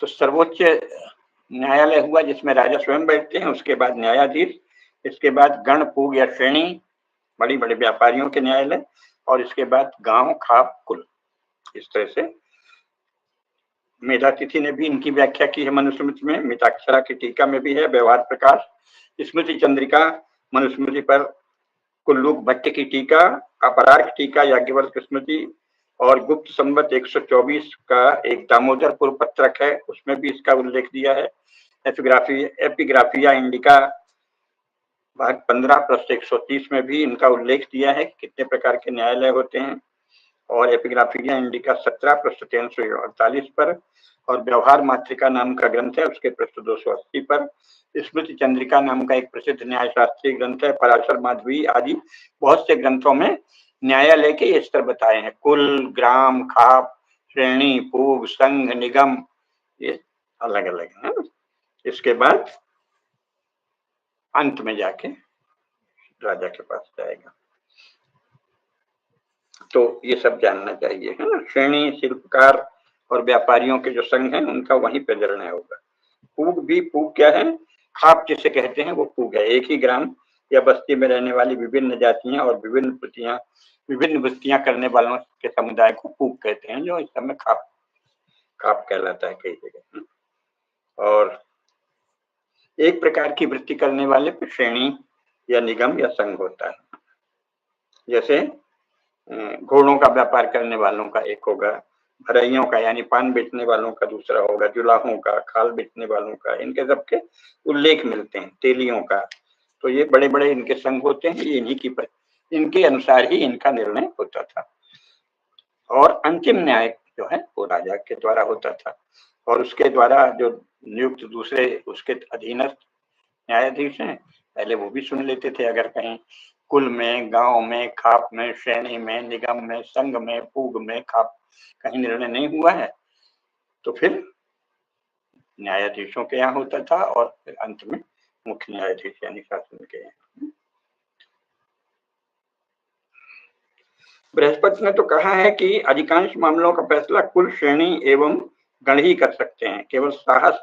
तो सर्वोच्च न्यायालय हुआ जिसमें राजा स्वयं बैठते हैं, उसके बाद न्यायाधीश, इसके बाद गण, पूग या श्रेणी, बड़ी बड़े व्यापारियों के न्यायालय, और इसके बाद गांव, खाप, कुल। इस तरह से मेधातिथि ने भी इनकी व्याख्या की है मनुस्मृति में, मिताक्षरा की टीका में भी है, व्यवहार प्रकाश, स्मृति चंद्रिका मनुस्मृति पर, कुल्लूक भट्ट की टीका, अपरार्क टीका याज्ञवल्क्य स्मृति, और गुप्त संवत 124 का एक दामोदरपुर पत्रक है, उसमें भी इसका उल्लेख दिया है। एपिग्राफिया इंडिका भाग 15 पृष्ठ 130 में भी इनका उल्लेख दिया है कितने प्रकार के न्यायालय होते हैं। और एपिग्राफिया इंडिका 17 पृष्ठ 348 पर, और व्यवहार मातृका नाम का ग्रंथ है, उसके पृष्ठ 280 पर। स्मृति चंद्रिका नाम का एक प्रसिद्ध न्यायशास्त्रीय ग्रंथ है, पराशर, माधवी आदि बहुत से ग्रंथों में न्यायालय के ये स्तर बताए हैं, कुल, ग्राम, खाप, श्रेणी, पूग, संघ, निगम, ये अलग अलग है। इसके बाद अंत में जाके राजा के पास जाएगा। तो ये सब जानना चाहिए, है ना। श्रेणी, शिल्पकार और व्यापारियों के जो संघ हैं, उनका वहीं पर निर्णय होगा। पूग भी, पूग क्या है? खाप जिसे कहते हैं वो पूग है। एक ही ग्राम या बस्ती में रहने वाली विभिन्न जातियां और विभिन्न वृत्तियां करने वालों के समुदाय को पूग कहते हैं, जो इस समय खाप खाप कहलाता है कई जगह। और एक प्रकार की वृत्ति करने वाले पे श्रेणी या निगम या संघ होता है। जैसे घोड़ों का व्यापार करने वालों का एक होगा, भरइयों का यानी पान बेचने वालों का दूसरा होगा, जुलाहों का, खाल बेचने वालों का, इनके सबके उल्लेख मिलते हैं, तेलियों का। तो ये बड़े बड़े इनके संघ होते हैं, ये इनके अनुसार ही इनका निर्णय होता था। और अंतिम न्याय जो है वो राजा के द्वारा होता था, और उसके द्वारा जो नियुक्त दूसरे उसके अधीनस्थ न्यायाधीश हैं, पहले वो भी सुन लेते थे। अगर कहीं कुल में, गांव में, खाप में, श्रेणी में, निगम में, संघ में, पूग में, खाप कहीं निर्णय नहीं हुआ है तो फिर न्यायाधीशों के यहाँ होता था, और फिर अंत में मुख्य न्यायाधीश यानी शासन के यहाँ। बृहस्पति ने तो कहा है कि अधिकांश मामलों का फैसला कुल, श्रेणी एवं गण ही कर सकते हैं। केवल साहस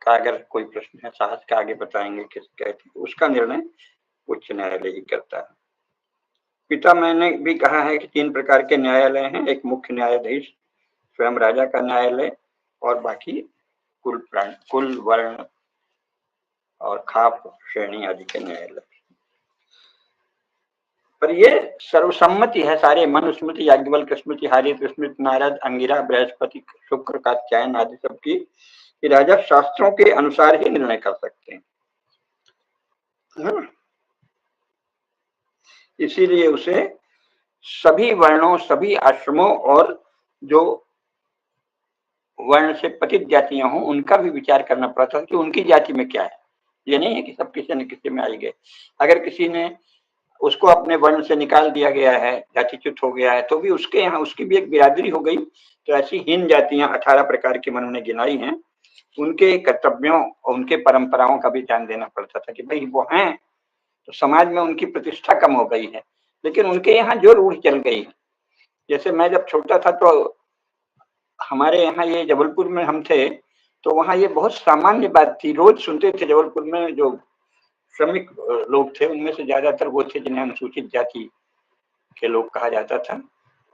का अगर कोई प्रश्न है, साहस का आगे बताएंगे किस कहते हैं, उसका निर्णय उच्च न्यायालय ही करता है। पिता मैंने भी कहा है कि 3 प्रकार के न्यायालय हैं, एक मुख्य न्यायाधीश, स्वयं राजा का न्यायालय, और बाकी कुल, वर्ण और खाप, श्रेणी आदि के न्यायालय। पर ये सर्वसम्मति है, सारे मनुस्मृति, याज्ञवल्क्य स्मृति, हरित स्मृति, नारद, अंगिरा, बृहस्पति, शुक्र, कात्यायन आदि सबकी कि राजा शास्त्रों के अनुसार ही निर्णय कर सकते हैं। इसीलिए उसे सभी वर्णों, सभी आश्रमों और जो वर्ण से पतित जातियां हों उनका भी विचार करना पड़ता है कि उनकी जाति में क्या है। ये नहीं है कि सब किसी न किसी में आई गए। अगर किसी ने उसको अपने वर्ण से निकाल दिया गया है, जातिच्युत हो गया है, तो भी उसके यहाँ उसकी भी एक बिरादरी हो गई। तो ऐसी हीन जातियां 18 प्रकार की उन्होंने गिनाई हैं, उनके कर्तव्यों और उनके परंपराओं का भी ध्यान देना पड़ता था कि भाई वो हैं तो समाज में उनकी प्रतिष्ठा कम हो गई है, लेकिन उनके यहाँ जो रूढ़ चल गई है। जैसे मैं जब छोटा था तो हमारे यहाँ ये जबलपुर में हम थे, तो वहाँ ये बहुत सामान्य बात थी, रोज सुनते थे जबलपुर में जो श्रमिक लोग थे उनमें से ज्यादातर वो थे जिन्हें अनुसूचित जाति के लोग कहा जाता था।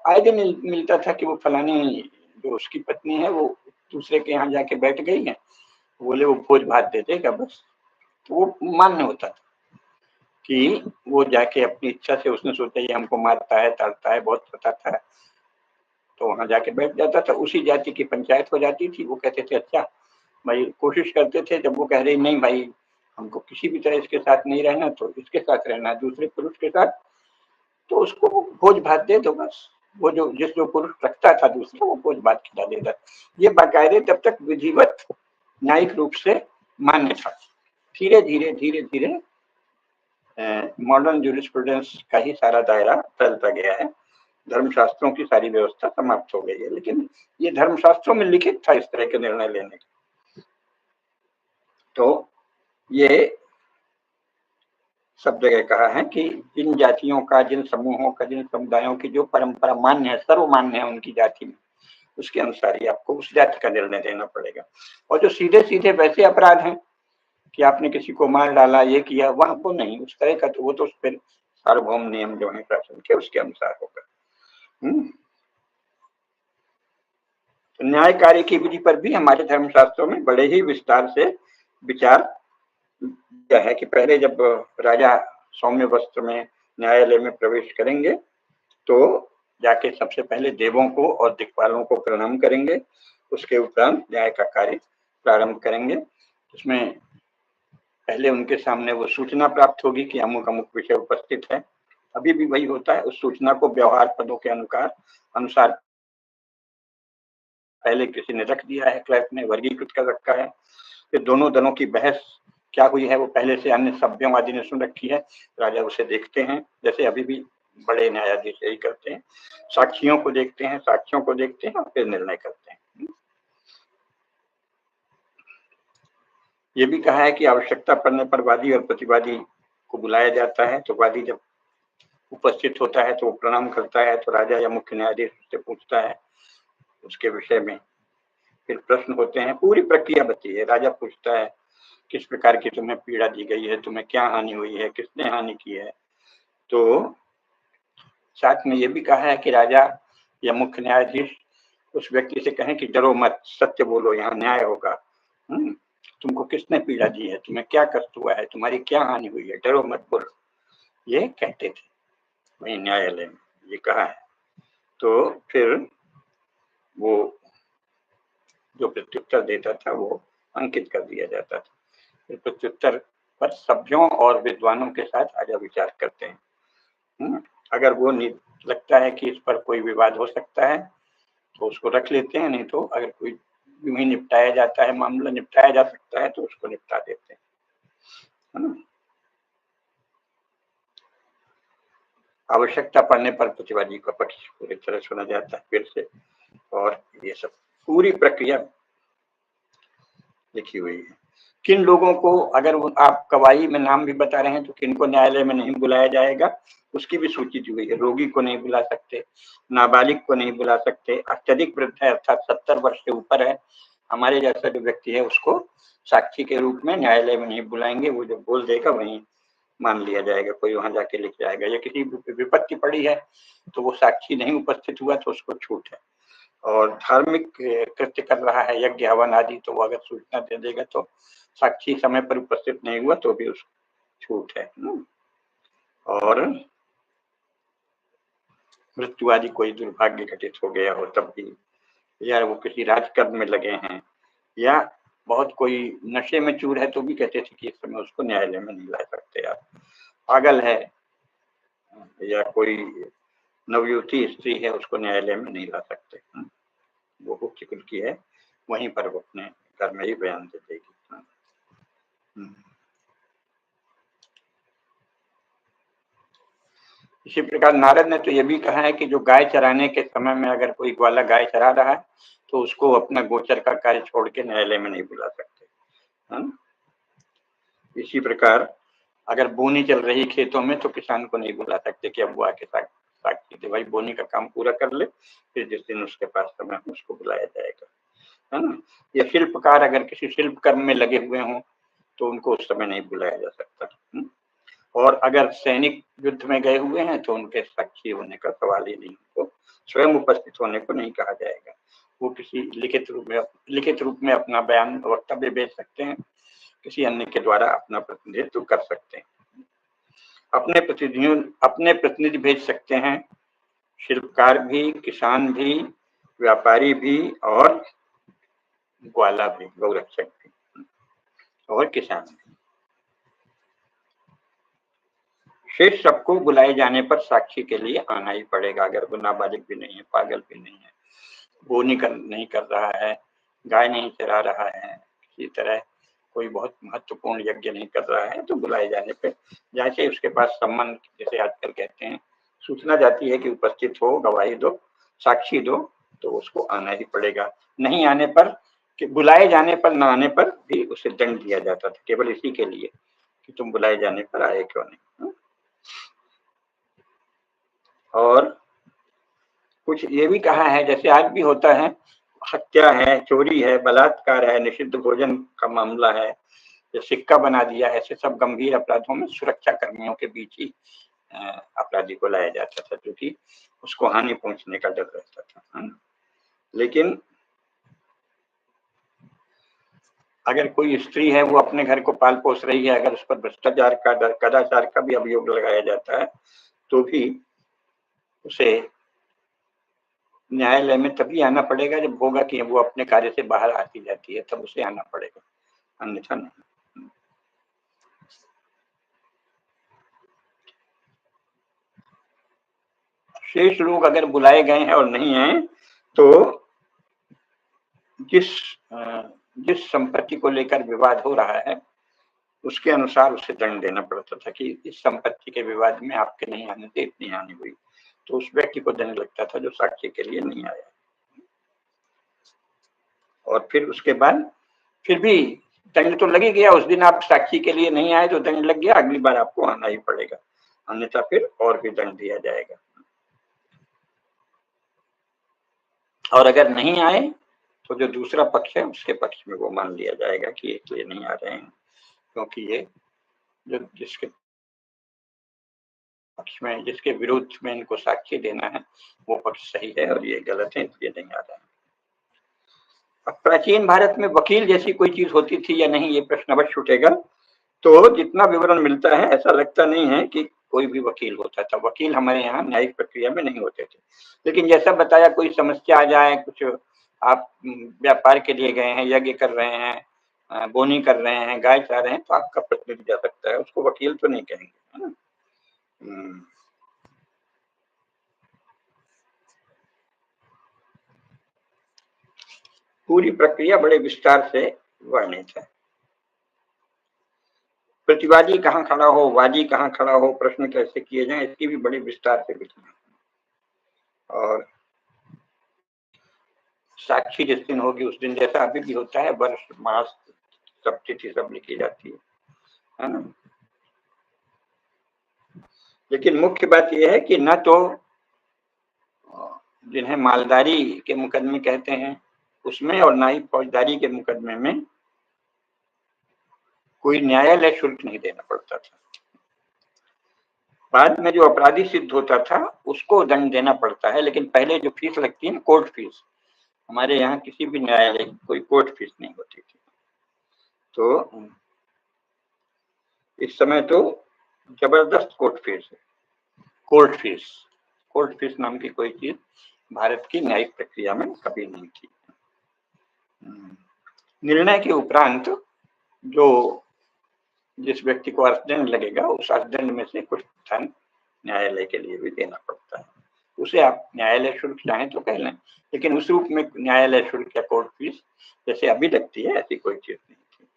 आए दिन मिलता था कि वो फलानी जो उसकी पत्नी है वो दूसरे के यहाँ जाके बैठ गई है, बोले वो भोज भात दे देगा बस। तो वो मान्य होता था कि वो जाके अपनी इच्छा से, उसने सोचा ये हमको मारता है, ताड़ता है, बहुत सताता है, तो वहां जाके बैठ जाता था। उसी जाति की पंचायत हो जाती थी। वो कहते थे अच्छा भाई, कोशिश करते थे जब वो कह रही नहीं भाई हमको किसी भी तरह इसके साथ नहीं रहना, तो इसके साथ रहना है दूसरे पुरुष के साथ, तो उसको भोज भात दे दो बस। वो जो पुरुष रखता था दूसरा, वो भोज भात खिला देता। ये बाकायदे तब तक विधिवत न्यायिक रूप से मान्य था। धीरे धीरे धीरे धीरे मॉडर्न ज्यूरिस्प्रूडेंस का ही सारा दायरा फैलता गया है। धर्मशास्त्रों की सारी व्यवस्था समाप्त हो गई है, लेकिन ये धर्मशास्त्रों में लिखित था इस तरह के निर्णय लेने का। तो ये सब जगह कहा है कि जिन जातियों का, जिन समूहों का, जिन समुदायों की जो परंपरा मान्य है, सर्वमान्य है उनकी जाति में, उसके अनुसार ही आपको उस जाति का निर्णय देना पड़ेगा। और जो सीधे सीधे वैसे अपराध हैं कि आपने किसी को मार डाला, ये किया, वहां वो नहीं, उस तरह का तो वो तो फिर सार्वभौम नियम जो है शासन के, उसके अनुसार होगा। तो न्याय कार्य की विधि पर भी हमारे धर्मशास्त्रों में बड़े ही विस्तार से विचार किया है कि पहले जब राजा सौम्य वस्त्र में न्यायालय में प्रवेश करेंगे तो जाके सबसे पहले देवों को और दिक्पालों को प्रणाम करेंगे, उसके उपरांत न्याय का कार्य प्रारंभ करेंगे। उसमें पहले उनके सामने वो सूचना प्राप्त होगी कि अमुक अमुक विषय उपस्थित है। अभी भी वही होता है, उस सूचना को व्यवहार पदों के अनुसार पहले किसी ने रख दिया है, क्लर्क ने वर्गीकृत कर रखा है। फिर दोनों दलों की बहस क्या हुई है वो पहले से अन्य सभ्यों आदि ने सुन रखी है। राजा उसे देखते हैं, जैसे अभी भी बड़े न्यायाधीश यही करते हैं, साक्षियों को देखते हैं, साक्ष्यों को देखते हैं और फिर निर्णय करते हैं। ये भी कहा है कि आवश्यकता पड़ने पर वादी और प्रतिवादी को बुलाया जाता है। तो वादी जब उपस्थित होता है तो वो प्रणाम करता है, तो राजा या मुख्य न्यायाधीश उससे पूछता है उसके विषय में। फिर प्रश्न होते हैं, पूरी प्रक्रिया बताइए। राजा पूछता है किस प्रकार की तुम्हें पीड़ा दी गई है, तुम्हें क्या हानि हुई है, किसने हानि की है। तो साथ में ये भी कहा है कि राजा या मुख्य न्यायाधीश उस व्यक्ति से कहें कि डरो मत, सत्य बोलो, यहाँ न्याय होगा। तुमको किसने पीड़ा दी है, तुम्हें क्या कष्ट हुआ है, तुम्हारी क्या हानि हुई है, डरो मत बोलो, ये कहते थे वही न्यायालय में, ये कहा है। तो फिर वो जो प्रत्युत्तर देता था वो अंकित कर दिया जाता था। फिर प्रत्युत्तर पर सभ्यों और विद्वानों के साथ राजा विचार करते हैं। अगर वो लगता है कि इस पर कोई विवाद हो सकता है तो उसको रख लेते हैं, नहीं तो अगर कोई यूं ही निपटाया जाता है, मामला निपटाया जा सकता है तो उसको निपटा देते हैं, है ना। आवश्यकता पड़ने पर प्रतिवादी का पक्ष पूरी तरह सुना जाता है फिर से, और ये सब पूरी प्रक्रिया लिखी हुई है। किन लोगों को, अगर आप गवाही में नाम भी बता रहे हैं तो किनको न्यायालय में नहीं बुलाया जाएगा, उसकी भी सूची दी हुई है। रोगी को नहीं बुला सकते, नाबालिग को नहीं बुला सकते, अत्यधिक वृद्ध है अर्थात 70 वर्ष से ऊपर है, हमारे जैसा जो व्यक्ति है उसको साक्षी के रूप में न्यायालय में नहीं बुलाएंगे। वो जो बोल देगा वहीं मान लिया जाएगा, कोई वहां जाके लिख जाएगा। या किसी विपत्ति पड़ी है तो वो साक्षी नहीं उपस्थित हुआ तो उसको छूट है। और धार्मिक कृत्य कर रहा है, यज्ञ हवन आदि, तो वो अगर सूचना दे देगा तो साक्षी समय पर उपस्थित नहीं हुआ तो भी उसको छूट है। और मृत्यु आदि कोई दुर्भाग्य घटित हो गया हो तब भी, या वो किसी राजकर्म में लगे हैं, या बहुत कोई नशे में चूर है तो भी कहते थे कि इस समय उसको न्यायालय में नहीं ला सकते आप, पागल है या कोई नवयुवती स्त्री है उसको न्यायालय में नहीं ला सकते। वो उच्च कुल की है, वहीं पर वो अपने घर में ही बयान दे देगी। इसी प्रकार नारद ने तो ये भी कहा है कि जो गाय चराने के समय में अगर कोई ग्वाला गाय चरा रहा है तो उसको अपना गोचर का कार्य छोड़ के न्यायालय में नहीं बुला सकते। इसी प्रकार अगर बोनी चल रही खेतों में तो किसान को नहीं बुला सकते कि अब वो आके साक्षी दे, भाई बोनी का काम पूरा कर ले, फिर जिस दिन उसके पास समय उसको बुलाया जाएगा, है ना। या शिल्पकार अगर किसी शिल्प कर्म में लगे हुए हों तो उनको उस समय नहीं बुलाया जा सकता। और अगर सैनिक युद्ध में गए हुए हैं तो उनके साक्षी होने का सवाल ही नहीं, उनको स्वयं उपस्थित होने को नहीं कहा जाएगा। वो किसी लिखित रूप में अपना बयान वक्तव्य भेज सकते हैं, किसी अन्य के द्वारा अपना प्रतिनिधित्व कर सकते हैं, अपने प्रतिनिधि भेज सकते हैं, शिल्पकार भी, किसान भी, व्यापारी भी और ग्वाला भी, गौरक्षक भी और किसान भी। शेष सबको बुलाए जाने पर साक्षी के लिए आना ही पड़ेगा, अगर वो नाबालिग भी नहीं है, पागल भी नहीं है, बोनी नहीं कर रहा है, गाय नहीं चरा रहा है, किसी तरह कोई बहुत महत्वपूर्ण यज्ञ नहीं कर रहा है, तो बुलाए जाने पे जैसे उसके पास संबंध, जैसे आजकल कहते हैं, सूचना जाती है कि उपस्थित हो, गवाही दो, साक्षी दो, तो उसको आना ही पड़ेगा। नहीं आने पर, कि बुलाए जाने पर न आने पर भी उसे दंड दिया जाता था, केवल इसी के लिए कि तुम बुलाए जाने पर आए क्यों नहीं। और कुछ ये भी कहा है, जैसे आज भी होता है, हत्या है, चोरी है, बलात्कार है, निषिद्ध भोजन का मामला है, या सिक्का बना दिया, ऐसे सब गंभीर अपराधों में सुरक्षा कर्मियों के बीच ही अपराधी को लाया जाता था, क्योंकि उसको हानि पहुंचने का डर रहता था। लेकिन अगर कोई स्त्री है, वो अपने घर को पाल पोस रही है, अगर उस पर भ्रष्टाचार का, कदाचार का भी अभियोग लगाया जाता है तो भी उसे न्यायालय में तभी आना पड़ेगा जब होगा कि वो अपने कार्य से बाहर आती जाती है, तब उसे आना पड़ेगा, अन्यथा नहीं। शेष लोग अगर बुलाए गए हैं और नहीं आए तो जिस संपत्ति को लेकर विवाद हो रहा है उसके अनुसार उसे दंड देना पड़ता था कि इस संपत्ति के विवाद में आपके नहीं आने से इतनी हानि हुई, तो उस व्यक्ति को दंड लगता था जो साक्षी के लिए नहीं आया। और फिर उसके बाद फिर भी दंड तो लग ही गया, उस दिन आप साक्षी के लिए नहीं आए तो दंड लग गया, अगली बार आपको आना ही पड़ेगा, अन्यथा फिर और भी दंड दिया जाएगा। और अगर नहीं आए तो जो दूसरा पक्ष है उसके पक्ष में वो मान लिया जाएगा कि इसलिए नहीं आ रहे हैं क्योंकि ये जो जिसके पक्ष में, जिसके विरुद्ध में इनको साक्षी देना है वो पक्ष सही है और ये गलत है, इसलिए नहीं आ रहे हैं। अब प्राचीन भारत में वकील जैसी कोई चीज होती थी या नहीं, ये प्रश्न अवश्य उठेगा। तो जितना विवरण मिलता है ऐसा लगता नहीं है कि कोई भी वकील होता था। वकील हमारे यहाँ न्यायिक प्रक्रिया में नहीं होते थे, लेकिन जैसा बताया, कोई समस्या आ जाए, कुछ आप व्यापार के लिए गए हैं, यज्ञ कर रहे हैं, बोनी कर रहे हैं, गाय चरा रहे हैं, तो आपका प्रतिनिधि जा सकता है, उसको वकील तो नहीं कहेंगे, है ना। पूरी प्रक्रिया बड़े विस्तार से वर्णित है। प्रतिवादी कहाँ खड़ा हो, वादी कहाँ खड़ा हो, प्रश्न कैसे किए जाएं, इसकी भी बड़ी विस्तार से लिखना है। और साक्षी जिस दिन होगी उस दिन, जैसा अभी भी होता है, वर्ष मास सब तिथि सब लिखी जाती है ना। लेकिन मुख्य बात यह है कि न तो जिन्हें मालदारी के मुकदमे कहते हैं उसमें और ना ही फौजदारी के मुकदमे में कोई न्यायालय शुल्क नहीं देना पड़ता था। बाद में जो अपराधी सिद्ध होता था उसको दंड देना पड़ता है, लेकिन पहले जो फीस लगती है ना, कोर्ट फीस, हमारे यहाँ किसी भी न्यायालय की कोई कोर्ट फीस नहीं होती थी। तो इस समय तो जबरदस्त कोर्ट फीस है, कोर्ट फीस, कोर्ट फीस नाम की कोई चीज भारत की न्यायिक प्रक्रिया में कभी नहीं थी। निर्णय के उपरांत जो जिस व्यक्ति को अर्थदंड लगेगा उस अर्थदंड में से कुछ धन न्यायालय के लिए भी देना पड़ता है। उसे आप न्यायालय शुल्क चाहें तो कह लें, लेकिन उस रूप में न्यायालय शुल्क या कोर्ट फीस जैसे अभी लगती है ऐसी कोई चीज नहीं थी।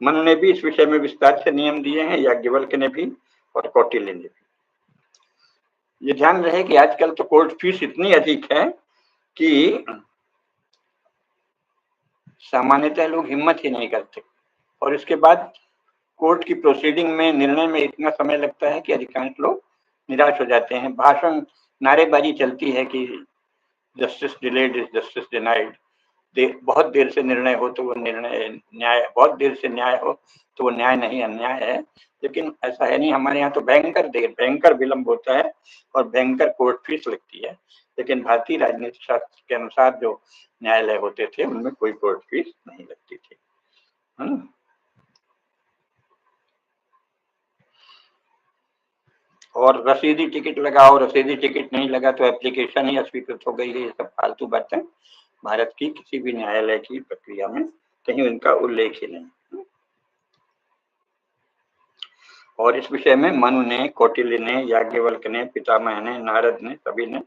मनु ने भी इस विषय में विस्तार से नियम दिए हैं, याज्ञवल्क्य ने भी और कौटिल्य ने भी। ये ध्यान रहे कि आजकल तो कोर्ट फीस इतनी अधिक है कि सामान्यतः लोग हिम्मत ही नहीं करते, और इसके बाद कोर्ट की प्रोसीडिंग में निर्णय में इतना समय लगता है कि अधिकांश लोग निराश हो जाते हैं। भाषण नारेबाजी चलती है कि justice delayed is justice denied. बहुत देर से निर्णय हो तो वो निर्णय न्याय, बहुत देर से न्याय हो तो वो न्याय नहीं अन्याय है। लेकिन ऐसा है नहीं, हमारे यहाँ तो भयंकर विलंब होता है और भयंकर कोर्ट फीस लगती है। लेकिन भारतीय राजनीति शास्त्र के अनुसार जो न्यायालय होते थे उनमें कोई कोर्ट फीस नहीं लगती थी, है ना। और रसीदी टिकट लगाओ, रसीदी टिकट नहीं लगा तो एप्लीकेशन ही अस्वीकृत हो गई है, ये सब फालतू बातें भारत की किसी भी न्यायालय की प्रक्रिया में कहीं उनका उल्लेख ही नहीं। और इस विषय में मनु ने, कौटिल्य ने, याज्ञवल्क्य ने, पितामह ने, नारद ने, सभी ने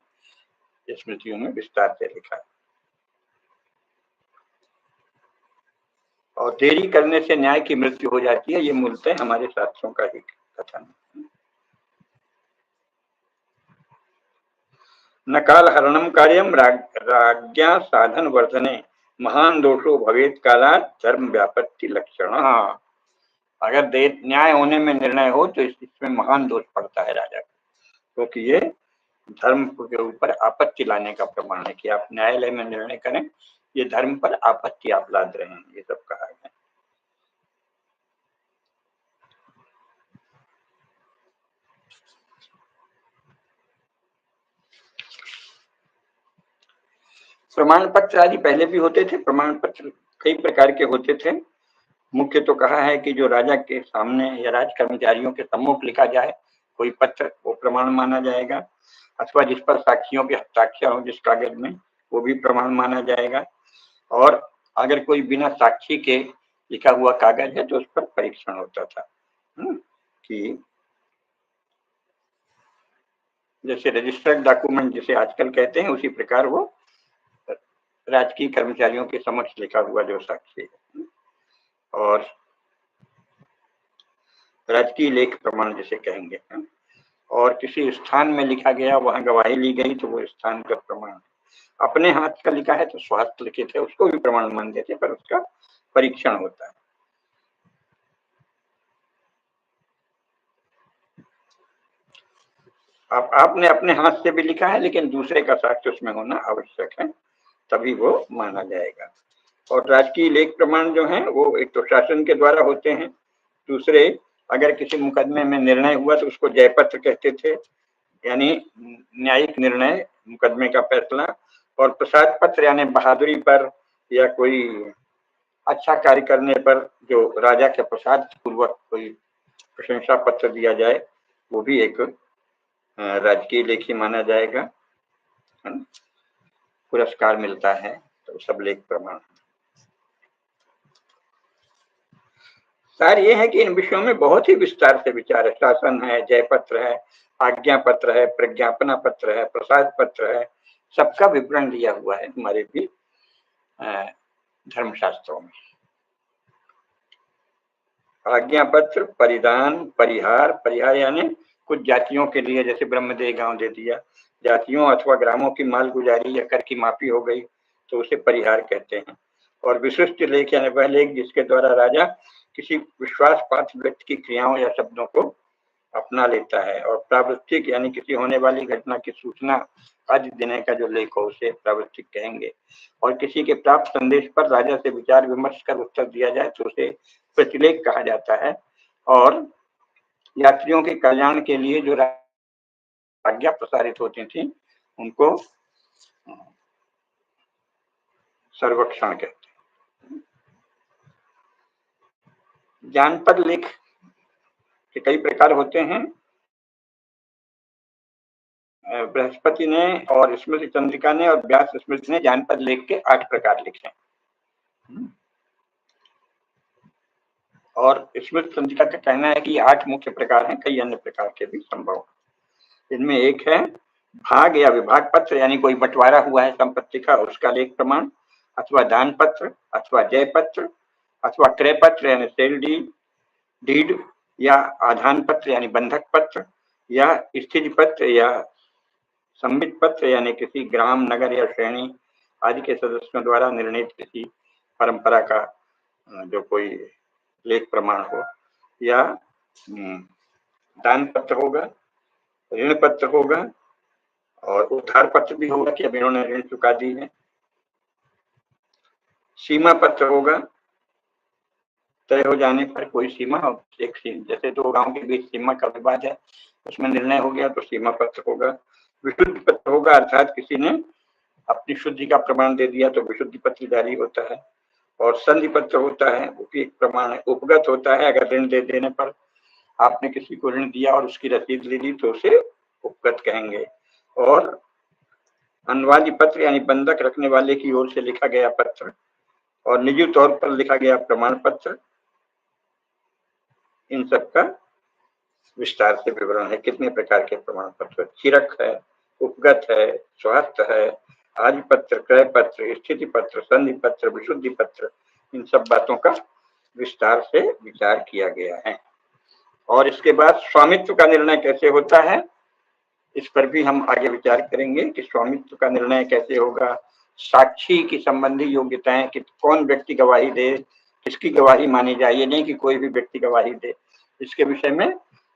स्मृतियों में विस्तार से लिखा है। और देरी करने से न्याय की मृत्यु हो जाती है, ये मूलतः हमारे शास्त्रों का ही कथन है। न काल हरणम कार्यम राज्ञा साधन वर्धने महान दोषो भवेत कालात धर्म व्यापत्ति लक्षण। अगर न्याय होने में निर्णय हो तो इसमें महान दोष पड़ता है राजा का, क्योंकि ये धर्म के ऊपर आपत्ति लाने का प्रमाण है कि आप न्यायालय में निर्णय करें, ये धर्म पर आपत्ति आप लाद रहे हैं, ये सब कहा है। प्रमाण पत्र आदि पहले भी होते थे। प्रमाण पत्र कई प्रकार के होते थे। मुख्य तो कहा है कि जो राजा के सामने या राज कर्मचारियों के सम्मुख लिखा जाए कोई पत्र, वो प्रमाण माना जाएगा, अथवा जिस पर साक्षियों के हस्ताक्षर हो जिस कागज में, वो भी प्रमाण माना जाएगा। और अगर कोई बिना साक्षी के लिखा हुआ कागज है तो उस पर परीक्षण होता था कि जैसे रजिस्टर्ड डॉक्यूमेंट जिसे आजकल कहते हैं, उसी प्रकार वो राजकीय कर्मचारियों के समक्ष लिखा हुआ जो साक्षी है। और राजकीय लेख प्रमाण जिसे कहेंगे, और किसी स्थान में लिखा गया, वहां गवाही ली गई तो वो स्थान का प्रमाण। अपने हाथ का लिखा है तो स्वास्थ्य लिखित है, उसको भी प्रमाण मान देते, पर उसका परीक्षण होता है। आपने अपने हाथ से भी लिखा है, लेकिन दूसरे का साक्ष्य उसमें होना आवश्यक है, तभी वो माना जाएगा। और राजकीय लेख प्रमाण जो है वो एक तो शासन के द्वारा होते हैं, दूसरे अगर किसी मुकदमे में निर्णय हुआ तो उसको जयपत्र कहते थे, यानी न्यायिक निर्णय, मुकदमे का फैसला। और प्रसाद पत्र यानी बहादुरी पर या कोई अच्छा कार्य करने पर जो राजा के प्रसाद पूर्वक कोई प्रशंसा पत्र दिया जाए, वो भी एक राजकीय लेखी माना जाएगा, पुरस्कार मिलता है तो सब लेख प्रमाण। सार ये है कि इन विषयों में बहुत ही विस्तार से विचार है। शासन है, जयपत्र है, आज्ञा पत्र है, प्रज्ञापना पत्र है, प्रसाद पत्र है, सबका विवरण दिया हुआ है हमारे भी धर्मशास्त्रों में। आज्ञा पत्र, परिधान, परिहार, परिहार यानी कुछ जातियों के लिए, जैसे ब्रह्मदेह गांव दे दिया, जातियों अथवा ग्रामों की मालगुजारी या कर की माफी हो गई तो उसे परिहार कहते हैं। और विशिष्ट लेख यानी वह लेख जिसके द्वारा राजा किसी विश्वास पात्र व्यक्ति की क्रियाओं या शब्दों को अपना लेता है। और प्रावृत्तिक यानी किसी होने वाली घटना की सूचना आदि देने का जो लेख हो उसे प्रावृत्तिक कहेंगे। और किसी के प्राप्त संदेश पर राजा से विचार विमर्श कर उत्तर दिया जाए तो उसे प्रतिलेख कहा जाता है। और यात्रियों के कल्याण के लिए जो आज्ञा प्रसारित होती थी उनको सर्वक्षण कहते हैं। जानपद लेख के कई प्रकार होते हैं। बृहस्पति ने और स्मृति चंद्रिका ने और व्यास स्मृति ने जानपद लेख के 8 प्रकार लिखे हैं। और स्मृति चंद्रिका का कहना है कि 8 मुख्य प्रकार हैं, कई अन्य प्रकार के भी संभव। इनमें एक है भाग या विभाग पत्र, यानी कोई बंटवारा हुआ है संपत्ति का, उसका लेख प्रमाण, अथवा दान पत्र, अथवा जय पत्र, अथवा क्रय पत्र यानी सेल डीड, या आधान पत्र यानी बंधक पत्र, या स्थिति पत्र या संबित पत्र यानी किसी ग्राम, नगर या श्रेणी आदि के सदस्यों द्वारा निर्णित किसी परंपरा का जो कोई लेख प्रमाण हो, या दान पत्र होगा, ऋण पत्र होगा, और उधार पत्र भी होगा कि अब इन्होंने ऋण चुका दी है, सीमा पत्र होगा, तय हो जाने पर कोई सीमा हो, एक जैसे 2 गांव के बीच सीमा का विवाद है, उसमें निर्णय हो गया तो सीमा पत्र होगा। विशुद्धि पत्र होगा, अर्थात किसी ने अपनी शुद्धि का प्रमाण दे दिया तो विशुद्धि पत्र जारी होता है। और संधि पत्र होता है, वो भी एक प्रमाण है। उपगत होता है, अगर ऋण दे देने पर आपने किसी को ऋण दिया और उसकी रसीद ले ली तो उसे उपगत कहेंगे। और अनुवादी पत्र यानी बंधक रखने वाले की ओर से लिखा गया पत्र, और निजी तौर पर लिखा गया प्रमाण पत्र, इन सब का विस्तार से विवरण है। कितने प्रकार के प्रमाण पत्र, चिरक है, उपगत है, स्वार्थ है, आदि पत्र, क्रय पत्र, स्थिति पत्र, संधि पत्र, विशुद्धि पत्र, इन सब बातों का विस्तार से विचार किया गया है। और इसके बाद स्वामित्व का निर्णय कैसे होता है, इस पर भी हम आगे विचार करेंगे कि स्वामित्व का निर्णय कैसे होगा। साक्षी की संबंधी योग्यताएं कि कौन व्यक्ति गवाही दे, किसकी गवाही मानी जाए, ये नहीं कि कोई भी व्यक्ति गवाही दे। इसके विषय में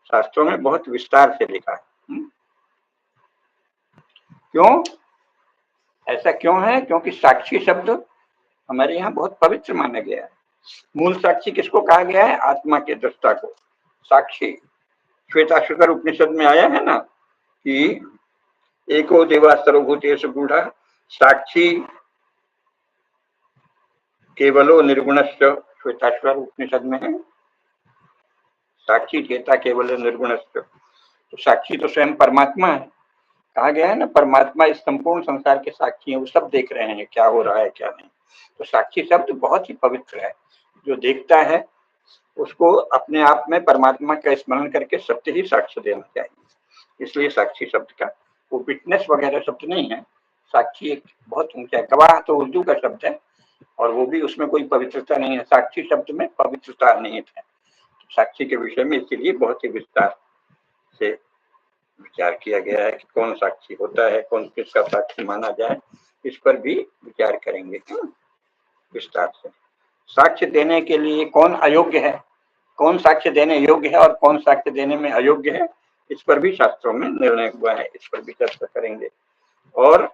शास्त्रों में बहुत विस्तार से लिखा है। क्यों ऐसा क्यों है? क्योंकि साक्षी शब्द हमारे यहाँ बहुत पवित्र माना गया है। मूल साक्षी किसको कहा गया है? आत्मा के दृष्टा को साक्षी। श्वेताश्वतर उपनिषद में आया है ना कि एको देवा सर्वभूतेषु गूढ़ साक्षी केवलो निर्गुणश्च, श्वेताश्वर उपनिषद में है साक्षी चेता केवल निर्गुणश्च। तो साक्षी तो स्वयं परमात्मा है, कहा गया है ना, परमात्मा इस संपूर्ण संसार के साक्षी हैं, वो सब देख रहे हैं क्या हो रहा है क्या नहीं। तो साक्षी शब्द बहुत ही पवित्र है। जो देखता है उसको अपने आप में परमात्मा का स्मरण करके सत्य ही साक्ष्य देना चाहिए। इसलिए साक्षी शब्द का, वो विटनेस वगैरह शब्द नहीं है, साक्षी एक बहुत ऊंचा है। गवाह तो उर्दू का शब्द है और वो भी उसमें कोई पवित्रता नहीं है, साक्षी शब्द में पवित्रता निहित है। तो साक्षी के विषय में इसलिए बहुत ही विस्तार से विचार किया गया है कि कौन साक्षी होता है, कौन किसका साक्षी माना जाए, इस पर भी विचार करेंगे विस्तार से। साक्ष्य देने के लिए कौन अयोग्य है, कौन साक्ष्य देने योग्य है और कौन साक्ष्य देने में अयोग्य है, इस पर भी शास्त्रों में निर्णय हुआ है, इस पर भी चर्चा करेंगे। और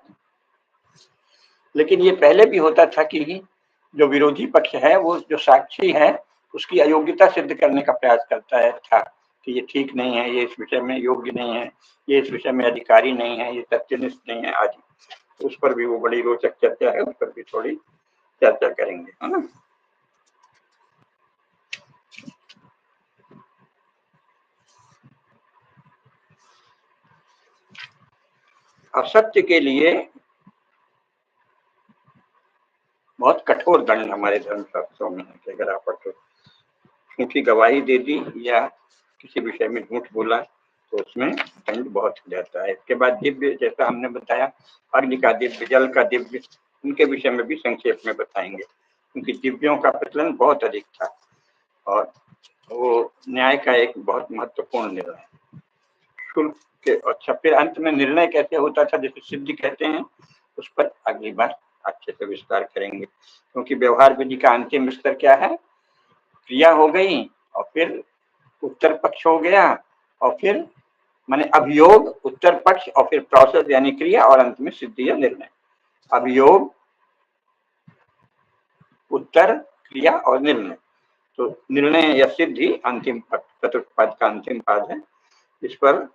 लेकिन ये पहले भी होता था कि जो विरोधी पक्ष है वो जो साक्षी है उसकी अयोग्यता सिद्ध करने का प्रयास करता है था कि ये ठीक नहीं है, ये इस विषय में योग्य नहीं है, ये इस विषय में अधिकारी नहीं है, ये सत्यनिष्ठ नहीं है आदि। उस पर भी वो बड़ी रोचक चर्चा है, उस पर भी थोड़ी चर्चा करेंगे, है ना। असत्य के लिए बहुत कठोर दंड हमारे धर्मशास्त्रों में है कि अगर आप झूठी गवाही दे दी या किसी विषय में झूठ बोला तो उसमें दंड बहुत हो जाता है। इसके बाद दिव्य, जैसा हमने बताया, अग्नि का दिव्य, जल का दिव्य, उनके विषय में भी संक्षेप में बताएंगे क्योंकि दिव्यों का प्रचलन बहुत अधिक था और वो न्याय का एक बहुत महत्वपूर्ण निर्णय है। शुल्क के, अच्छा, फिर अंत में निर्णय कैसे होता था जिसे सिद्धि कहते हैं, उस पर अगली बार अच्छे से विस्तार करेंगे क्योंकि व्यवहार विधि का अंतिम स्तर क्या है? क्रिया हो गई और फिर उत्तर पक्ष हो गया और फिर माने अभियोग, उत्तर पक्ष और फिर प्रोसेस यानी क्रिया और अंत में सिद्धि या निर्णय। अभियोग, उत्तर, क्रिया और निर्णय। तो निर्णय या सिद्धि अंतिम पद, चतुर्थ पद का अंतिम पद है। इस पर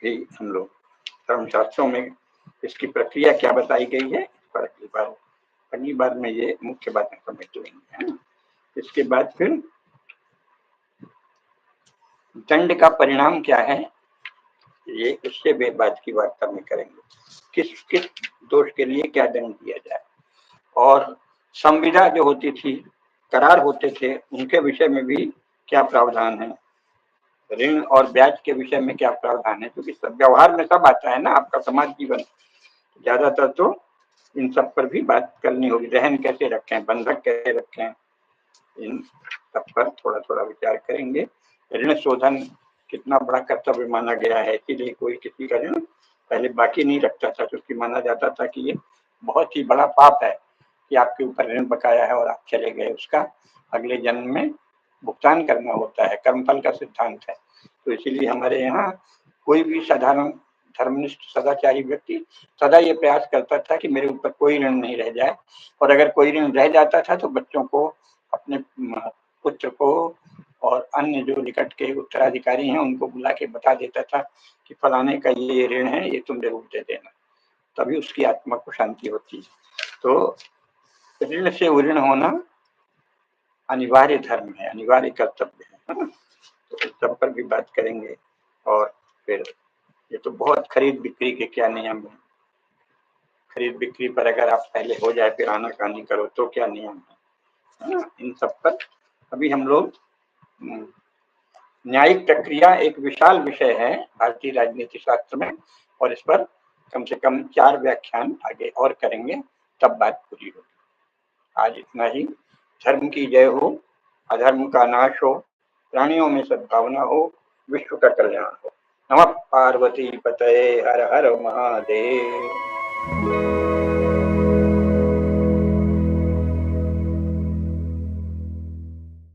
भी हम लोग धर्मशास्त्रों में इसकी प्रक्रिया क्या बताई गई है, इस पर अगली बार में ये मुख्य बातें समझ लेंगे, है ना। इसके बाद फिर दंड का परिणाम क्या है, ये इससे बात की वार्ता में करेंगे। किस किस दोष के लिए क्या दंड दिया जाए, और संविदा जो होती थी, करार होते थे, उनके विषय में भी क्या प्रावधान है, ऋण और ब्याज के विषय में क्या प्रावधान है, क्योंकि सब व्यवहार में सब आता है ना आपका समाज जीवन। ज्यादातर तो इन सब पर भी बात करनी होगी। रहन कैसे रखें, बंधक कैसे रखें, इन सब पर थोड़ा थोड़ा विचार करेंगे। ऋण शोधन कितना बड़ा कर्तव्य माना गया है, इसीलिए कोई किसी का ऋण पहले बाकी नहीं रखता था, क्योंकि माना जाता था कि ये बहुत ही बड़ा पाप है कि आपके ऊपर ऋण बकाया है और आप चले गए, उसका अगले जन्म में भुगतान करना होता है, कर्मफल का सिद्धांत है। तो इसीलिए हमारे यहाँ कोई भी साधारण धर्मनिष्ठ सदाचारी व्यक्ति सदा ये प्रयास करता था कि मेरे ऊपर कोई ऋण नहीं रह जाए, और अगर कोई ऋण रह जाता था तो बच्चों को, अपने पुत्र को और अन्य जो निकट के उत्तराधिकारी हैं उनको बुला के बता देता था कि फलाने का ये ऋण है, ये तुम जरूर दे देना, तभी उसकी आत्मा को शांति होती है। तो ऋण से उऋण होना अनिवार्य धर्म है, अनिवार्य कर्तव्य है। तो इस सब पर भी बात करेंगे। और फिर ये तो बहुत खरीद बिक्री के क्या नियम है, खरीद बिक्री पर अगर आप पहले हो जाए फिर आनाकानी करो तो क्या नियम है ना, इन सब पर अभी हम लोग। न्यायिक प्रक्रिया एक विशाल विषय है भारतीय राजनीति शास्त्र में, और इस पर कम से कम 4 व्याख्यान आगे और करेंगे, तब बात पूरी होगी। आज इतना ही। धर्म की जय हो, अधर्म का नाश हो, प्राणियों में सद्भावना हो, विश्व का कल्याण हो। नमः पार्वती पतये, हर हर महादेव।